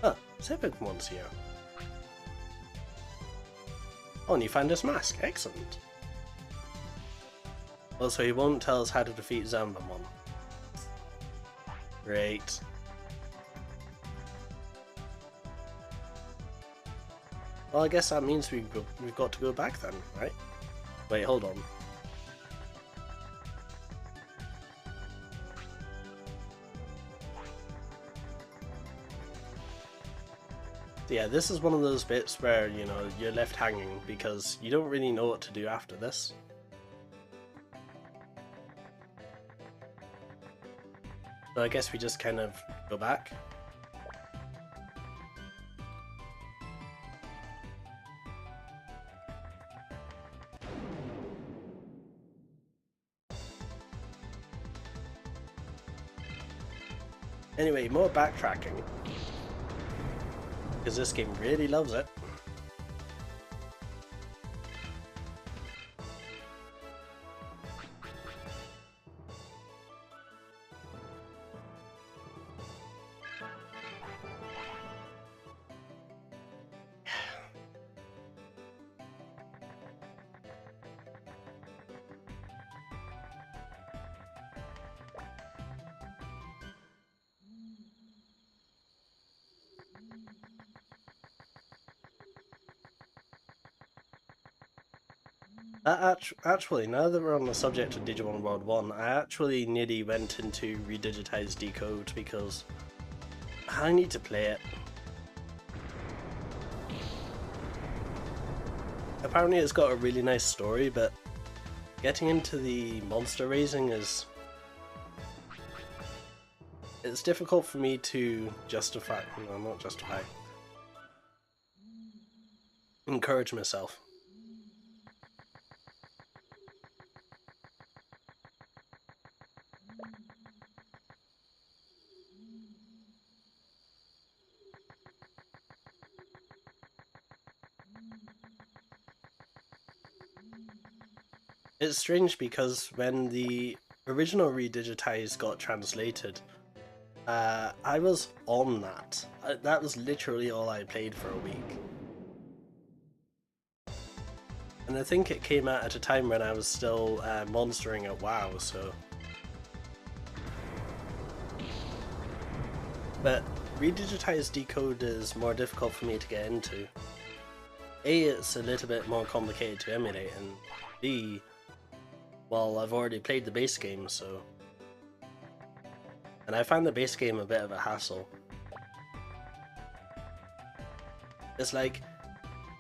Huh, Pokemon's here. Oh, and you found this mask. Excellent. Also, he won't tell us how to defeat Zambamon. Great. Well, I guess that means we've got to go back then, right? Wait, hold on. Yeah, this is one of those bits where, you know, you're left hanging because you don't really know what to do after this. So I guess we just kind of go back. Anyway, more backtracking. Because this game really loves it. Actually, now that we're on the subject of Digimon World 1, I actually nearly went into Redigitize Decode because I need to play it. Apparently it's got a really nice story, but getting into the monster raising is... It's difficult for me to justify... No, not justify. Encourage myself. It's strange because when the original Redigitize got translated, I was on that. That was literally all I played for a week. And I think it came out at a time when I was still monstering at WoW, so... But Redigitize Decode is more difficult for me to get into. A, it's a little bit more complicated to emulate, and B, well, I've already played the base game, so... And I find the base game a bit of a hassle. It's like,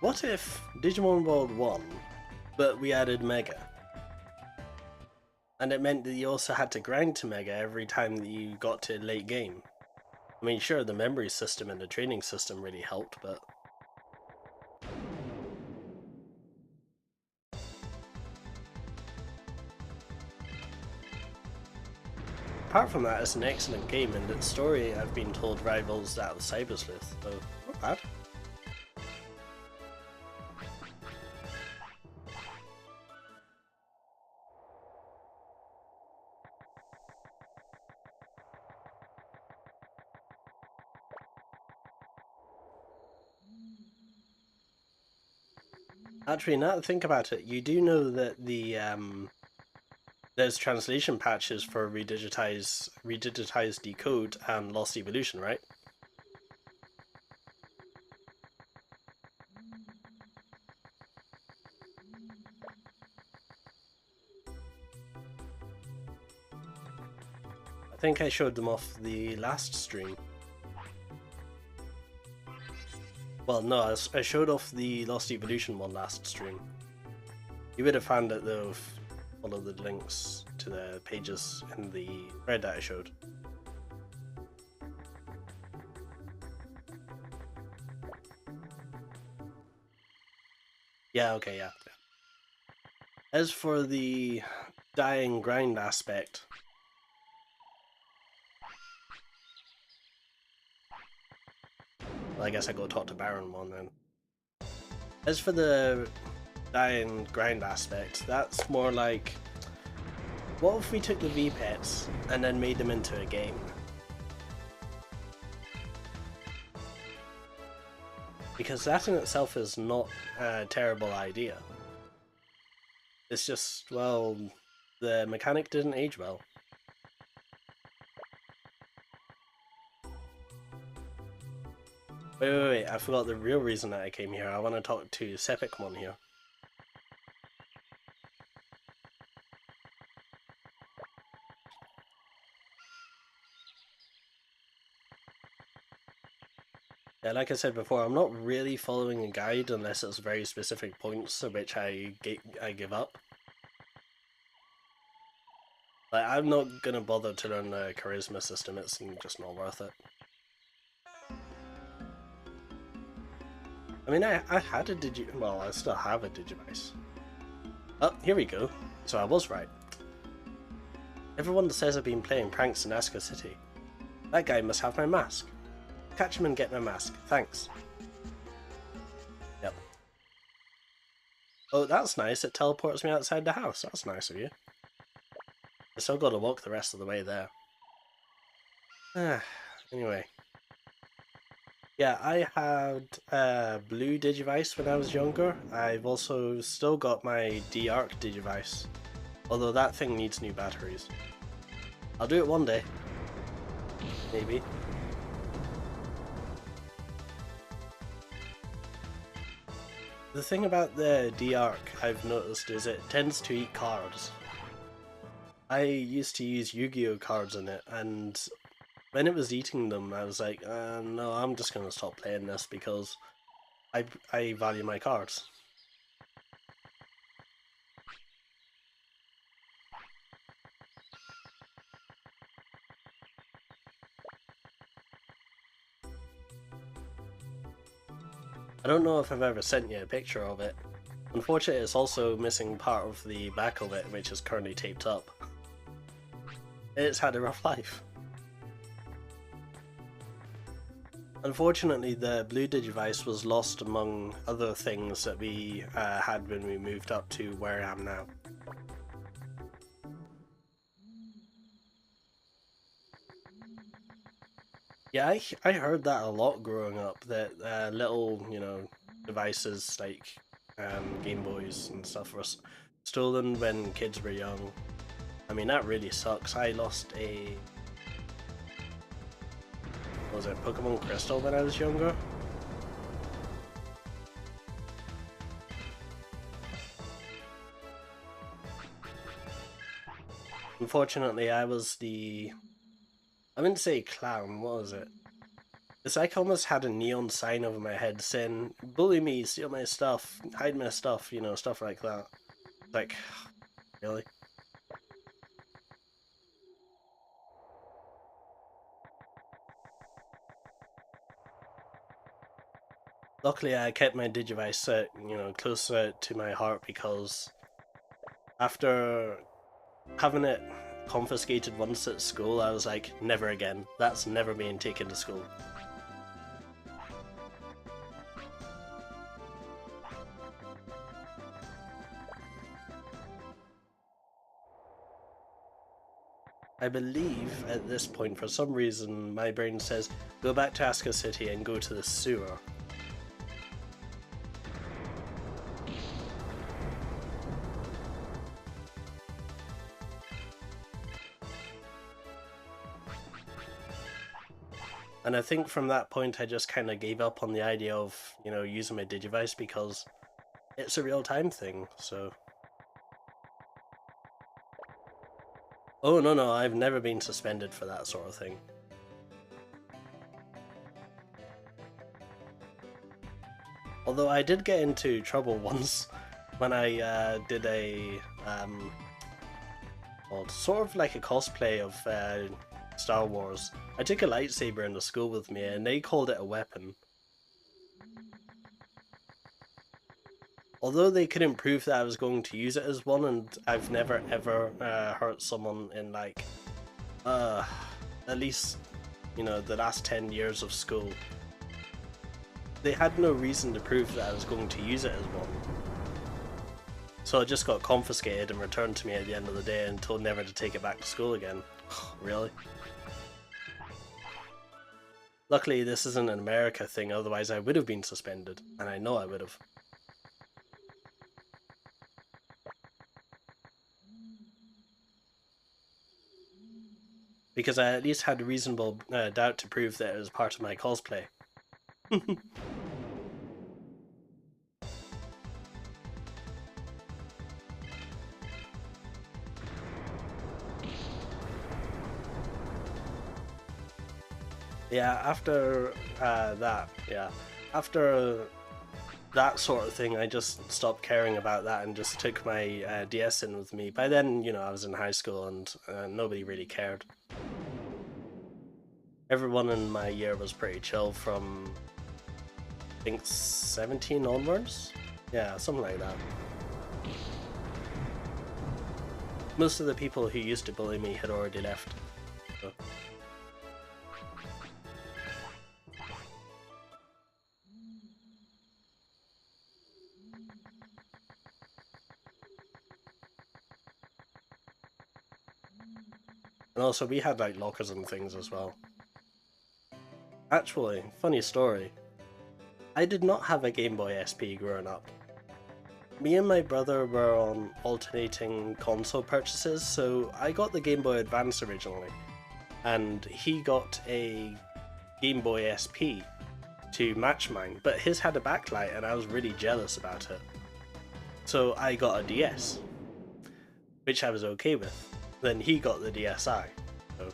what if Digimon World 1, but we added Mega? And it meant that you also had to grind to Mega every time that you got to late game. I mean, sure, the memory system and the training system really helped, but... Apart from that, it's an excellent game, and its story, I've been told, rivals that of Cyber Sleuth, so not bad. Actually, now that I think about it, you do know that there's translation patches for redigitize, decode, and lost evolution, right? I think I showed them off the last stream. Well, no, I showed off the Lost Evolution one last stream. You would have found it though if followed the links to the pages in the thread that I showed. Yeah, okay, yeah. As for the dying grind aspect, well, I guess I go talk to Baron one then. As for the dying grind aspect, that's more like, what if we took the V-Pets and then made them into a game? Because that in itself is not a terrible idea. It's just, well, the mechanic didn't age well. Wait, I forgot the real reason that I came here. I want to talk to StreamElement here. Yeah, like I said before, I'm not really following a guide unless it's very specific points at which I give up. Like, I'm not gonna bother to learn the charisma system, it's just not worth it. I mean, I had a well, I still have a Digivice. Oh, here we go. So I was right. Everyone says I've been playing pranks in Aska City. That guy must have my mask. Catch him and get my mask. Thanks. Yep. Oh, that's nice. It teleports me outside the house. That's nice of you. I still got to walk the rest of the way there. Anyway. Yeah, I had a blue Digivice when I was younger. I've also still got my D-Arc Digivice. Although that thing needs new batteries. I'll do it one day. Maybe. The thing about the D-Arc I've noticed is it tends to eat cards. I used to use Yu-Gi-Oh cards in it, and when it was eating them I was like, no, I'm just gonna stop playing this because I value my cards. I don't know if I've ever sent you a picture of it. Unfortunately, it's also missing part of the back of it, which is currently taped up. It's had a rough life. Unfortunately, the blue Digivice was lost among other things that we had when we moved up to where I am now. Yeah, I heard that a lot growing up, that little, you know, devices like Game Boys and stuff were stolen when kids were young. I mean, that really sucks. I lost a... was it Pokemon Crystal when I was younger? Unfortunately, I was the... I wouldn't say clown, what was it? It's like I almost had a neon sign over my head saying, bully me, steal my stuff, hide my stuff, you know, stuff like that. Like, really? Luckily, I kept my Digivice, you know, closer to my heart because after having it confiscated once at school, I was like, never again. That's never being taken to school. I believe at this point, for some reason, my brain says, go back to Aska City and go to the sewer. And I think from that point I just kind of gave up on the idea of, you know, using my Digivice because it's a real-time thing, so... Oh, no, I've never been suspended for that sort of thing. Although I did get into trouble once when I did a, well, sort of like a cosplay of Star Wars. I took a lightsaber into school with me and they called it a weapon. Although they couldn't prove that I was going to use it as one, and I've never ever hurt someone in like, at least, you know, the last 10 years of school. They had no reason to prove that I was going to use it as one. So it just got confiscated and returned to me at the end of the day and told never to take it back to school again. Really? Luckily this isn't an America thing, otherwise I would have been suspended, and I know I would have. Because I at least had reasonable doubt to prove that it was part of my cosplay. Yeah, after after that sort of thing, I just stopped caring about that and just took my DS in with me. By then, you know, I was in high school and nobody really cared. Everyone in my year was pretty chill from, I think, 17 onwards? Yeah, something like that. Most of the people who used to bully me had already left. So. And also we had like lockers and things as well. Actually, funny story. I did not have a Game Boy SP growing up. Me and my brother were on alternating console purchases, so I got the Game Boy Advance originally, and he got a Game Boy SP to match mine, but his had a backlight and I was really jealous about it. So I got a DS, which I was okay with. Then he got the DSi. So.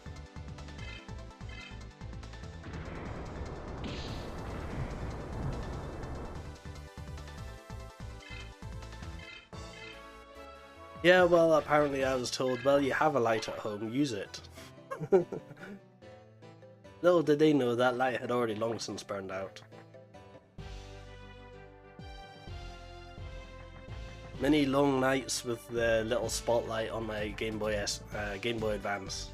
Yeah, well, apparently I was told, well, you have a light at home, use it. Little did they know that light had already long since burned out. Many long nights with the little spotlight on my Game Boy Advance.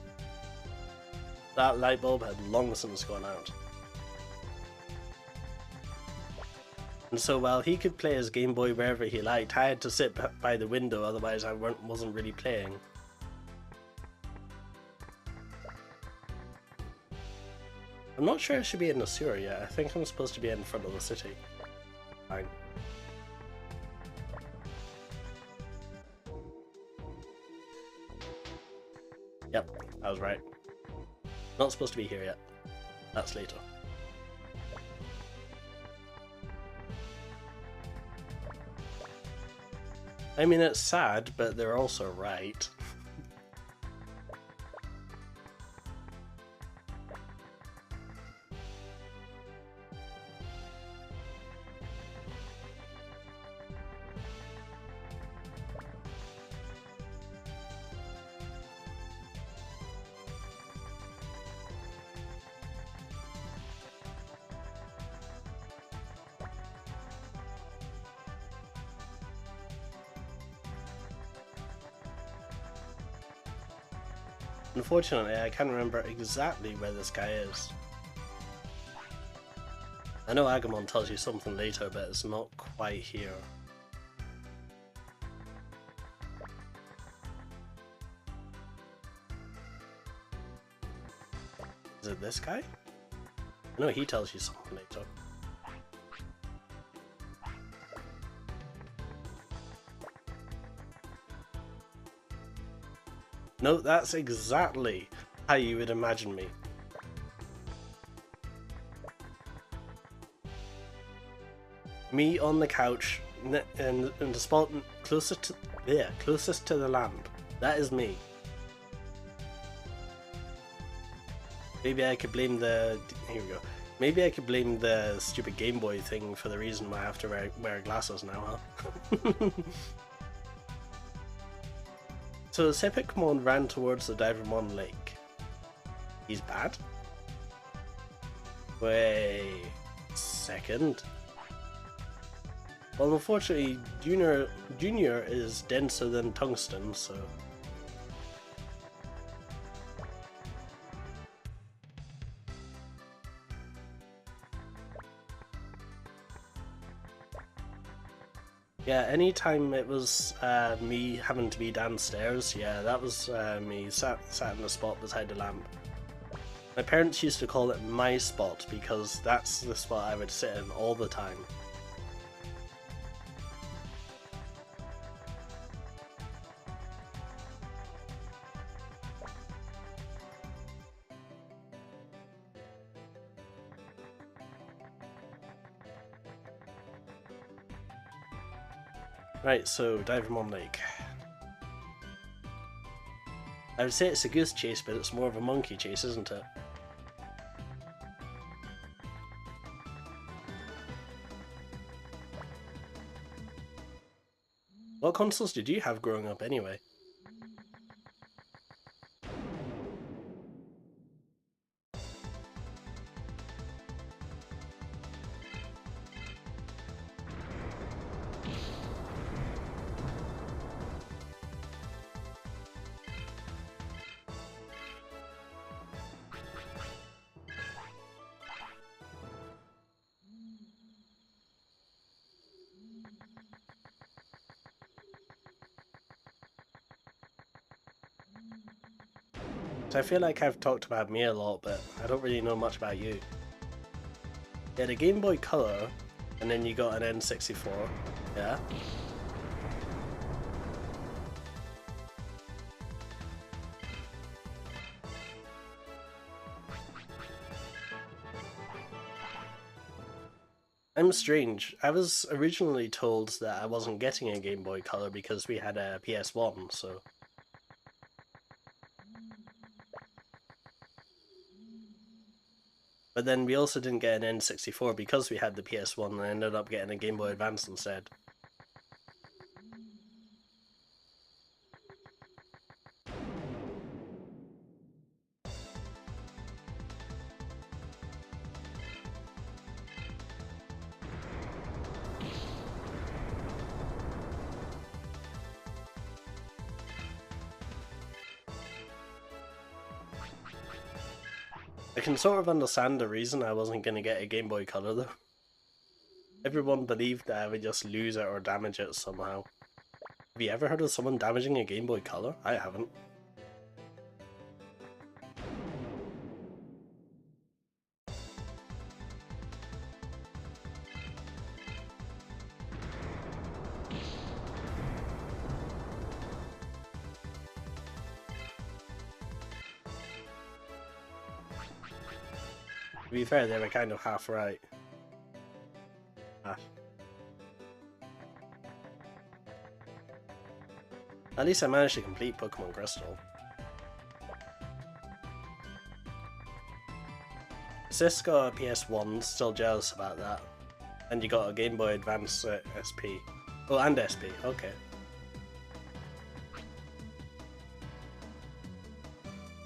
That light bulb had long since gone out. And so while he could play his Game Boy wherever he liked, I had to sit by the window, otherwise I wasn't really playing. I'm not sure I should be in the sewer yet. I think I'm supposed to be in front of the city. Fine. Yep, I was right. Not supposed to be here yet. That's later. I mean, it's sad, but they're also right. Unfortunately, I can't remember exactly where this guy is. I know Agumon tells you something later, but it's not quite here. Is it this guy? I know he tells you something later. No, that's exactly how you would imagine me. Me on the couch in the spot closest to the lamp. That is me. Maybe I could blame the... Here we go. Maybe I could blame the stupid Game Boy thing for the reason why I have to wear glasses now, huh? So Sepicmon ran towards the Divermon Lake. He's bad? Wait... second? Well, unfortunately, Junior is denser than tungsten, so... Yeah, anytime it was me having to be downstairs, yeah, that was me sat in the spot beside the lamp. My parents used to call it my spot because that's the spot I would sit in all the time. Right, so Divermon Lake. I would say it's a goose chase, but it's more of a monkey chase, isn't it? What consoles did you have growing up anyway? So I feel like I've talked about me a lot, but I don't really know much about you. You had a Game Boy Color, and then you got an N64, yeah? I'm strange. I was originally told that I wasn't getting a Game Boy Color because we had a PS1, so... But then we also didn't get an N64 because we had the PS1 and I ended up getting a Game Boy Advance instead. I can sort of understand the reason I wasn't going to get a Game Boy Color though. Everyone believed that I would just lose it or damage it somehow. Have you ever heard of someone damaging a Game Boy Color? I haven't. To be fair, they were kind of half right. At least I managed to complete Pokemon Crystal. Sis got a PS1, still jealous about that. And you got a Game Boy Advance SP. Oh, and SP, okay.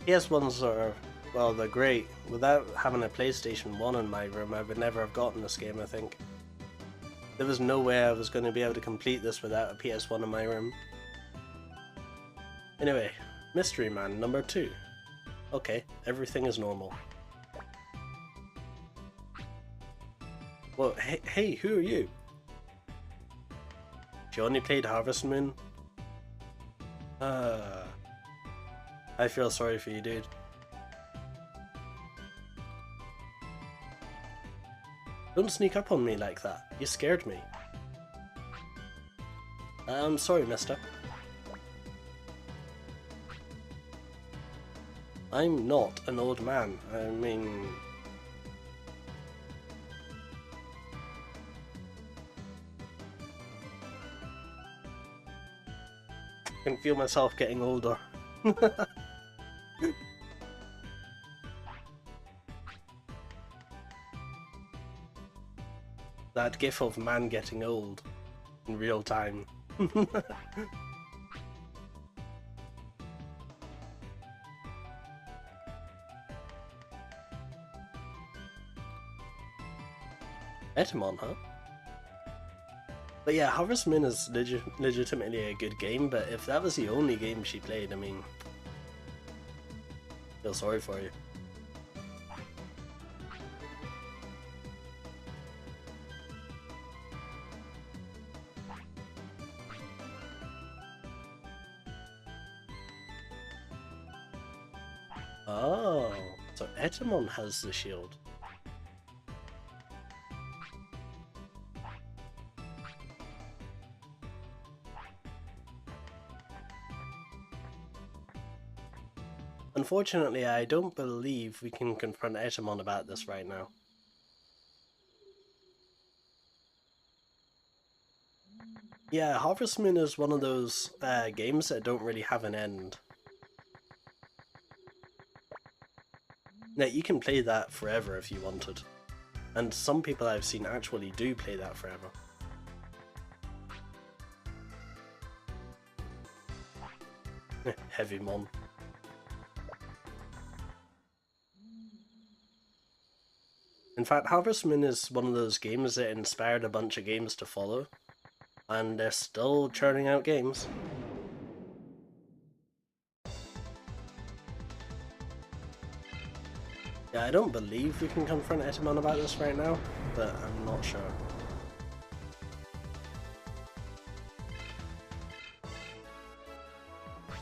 PS1s are, well, they're great. Without having a PlayStation 1 in my room, I would never have gotten this game, I think. There was no way I was going to be able to complete this without a PS1 in my room. Anyway, Mystery Man number 2. Okay, everything is normal. Well, hey, who are you? You only played Harvest Moon? I feel sorry for you, dude. Don't sneak up on me like that. You scared me. I'm sorry, mister. I'm not an old man. I mean... can feel myself getting older. That gif of man getting old in real time. Etamon, huh? But yeah, Harvest Moon is legitimately a good game, but if that was the only game she played, I mean, I feel sorry for you. Oh, so Etamon has the shield. Unfortunately, I don't believe we can confront Etamon about this right now. Yeah, Harvest Moon is one of those games that don't really have an end. Now, you can play that forever if you wanted. And some people I've seen actually do play that forever. Heavymon. In fact, Harvest Moon is one of those games that inspired a bunch of games to follow. And they're still churning out games. Yeah, I don't believe we can confront Etamon about this right now, but I'm not sure.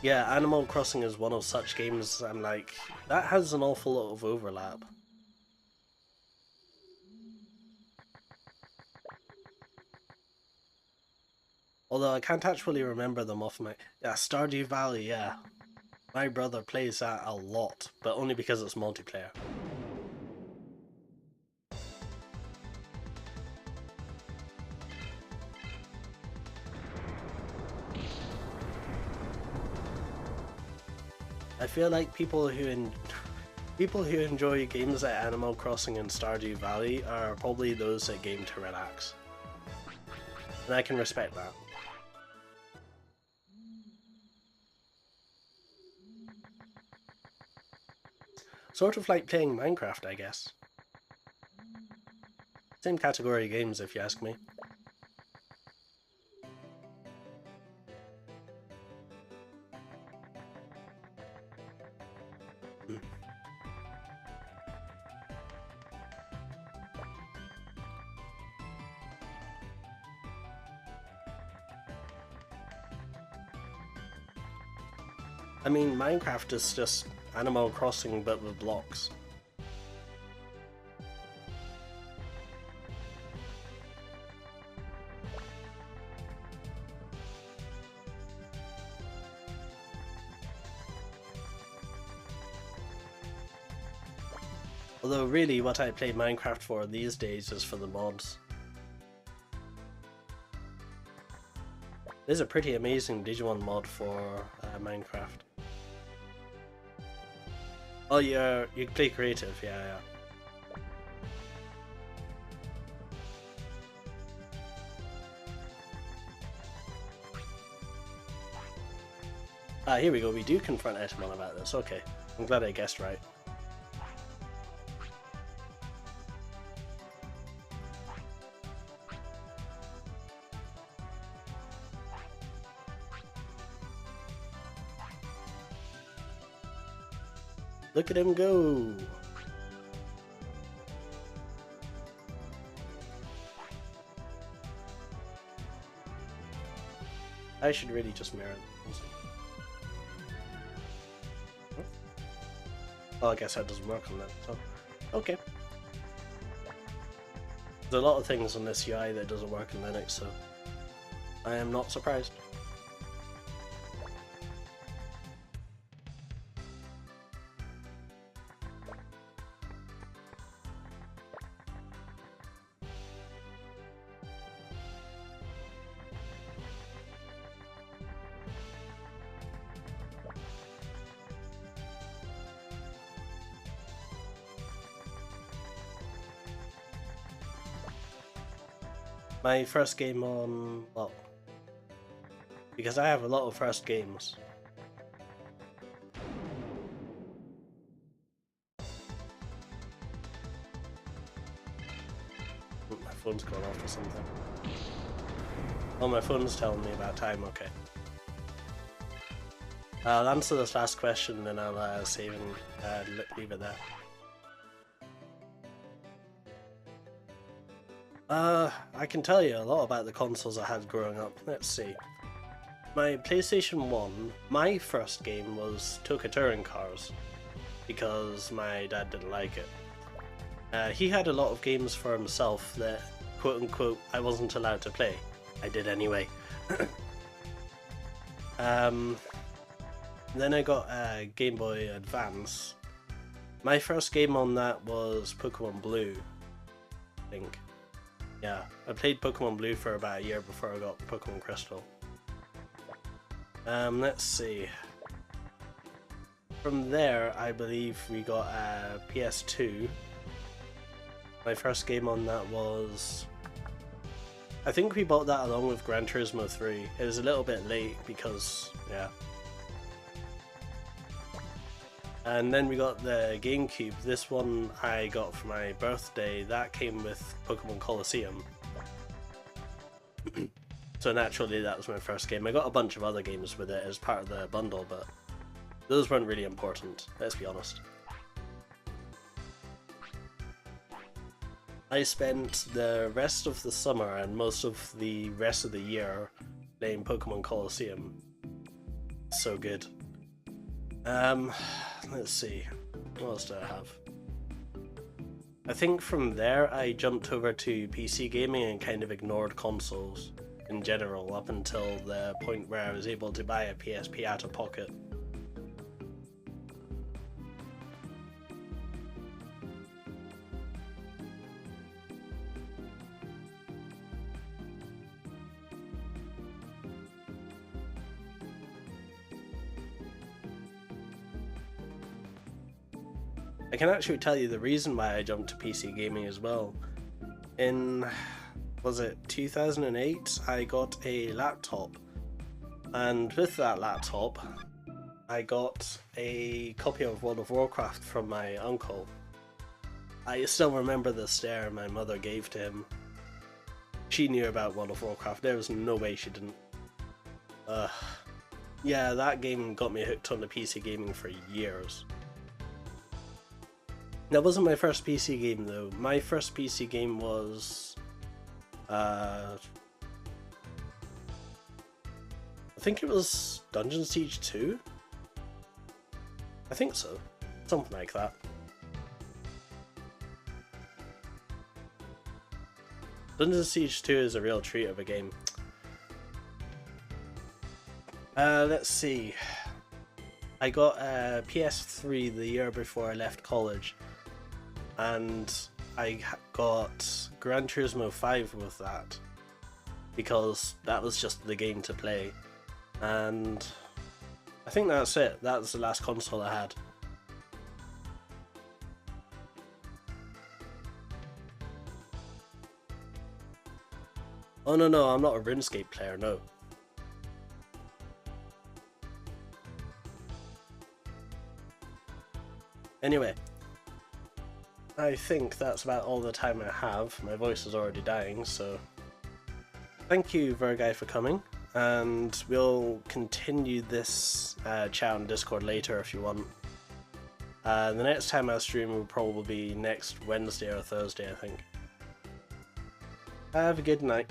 Yeah, Animal Crossing is one of such games I'm like, that has an awful lot of overlap. Although I can't actually remember them off my... Yeah, Stardew Valley, yeah. My brother plays that a lot, but only because it's multiplayer. I feel like people who enjoy games like Animal Crossing and Stardew Valley are probably those that game to relax. And I can respect that. Sort of like playing Minecraft, I guess. Same category of games, if you ask me. I mean, Minecraft is just Animal Crossing but with blocks. Although really what I play Minecraft for these days is for the mods. There's a pretty amazing Digimon mod for Minecraft. Oh yeah, you play creative, yeah. Ah, here we go, we do confront Etamon about this, okay. I'm glad I guessed right. Look at him go! I should really just mirror it. Oh, I guess that doesn't work on that, so... Okay. There's a lot of things on this UI that doesn't work in Linux, so... I am not surprised. My first game on, well, because I have a lot of first games. My phone's going off or something. Oh, my phone's telling me about time, okay. I'll answer this last question and I'll save and leave it there. I can tell you a lot about the consoles I had growing up. Let's see. My PlayStation 1, my first game was Toka Touring Cars, because my dad didn't like it. He had a lot of games for himself that, quote unquote, I wasn't allowed to play. I did anyway. Then I got a Game Boy Advance. My first game on that was Pokemon Blue, I think. Yeah, I played Pokemon Blue for about a year before I got Pokemon Crystal. Let's see. From there, I believe we got a PS2. My first game on that was... I think we bought that along with Gran Turismo 3. It was a little bit late because, yeah. And then we got the GameCube. This one I got for my birthday. That came with Pokemon Colosseum. So naturally that was my first game. I got a bunch of other games with it as part of the bundle, but those weren't really important, let's be honest. I spent the rest of the summer and most of the rest of the year playing Pokemon Colosseum. So good. Let's see, what else do I have? I think from there I jumped over to PC gaming and kind of ignored consoles in general up until the point where I was able to buy a PSP out of pocket. I can actually tell you the reason why I jumped to PC gaming as well. In, was it 2008, I got a laptop, and with that laptop I got a copy of World of Warcraft from my uncle. I still remember the stare my mother gave to him. She knew about World of Warcraft, there was no way she didn't. Yeah, that game got me hooked on the PC gaming for years. That wasn't my first PC game though. My first PC game was... I think it was Dungeon Siege 2? I think so. Something like that. Dungeon Siege 2 is a real treat of a game. Let's see. I got a PS3 the year before I left college. And I got Gran Turismo 5 with that, because that was just the game to play, and I think that's it. That was the last console I had. Oh no, I'm not a RuneScape player, no. Anyway. I think that's about all the time I have. My voice is already dying, so thank you Virgai for coming, and we'll continue this chat on Discord later if you want. The next time I stream will probably be next Wednesday or Thursday, I think. Have a good night.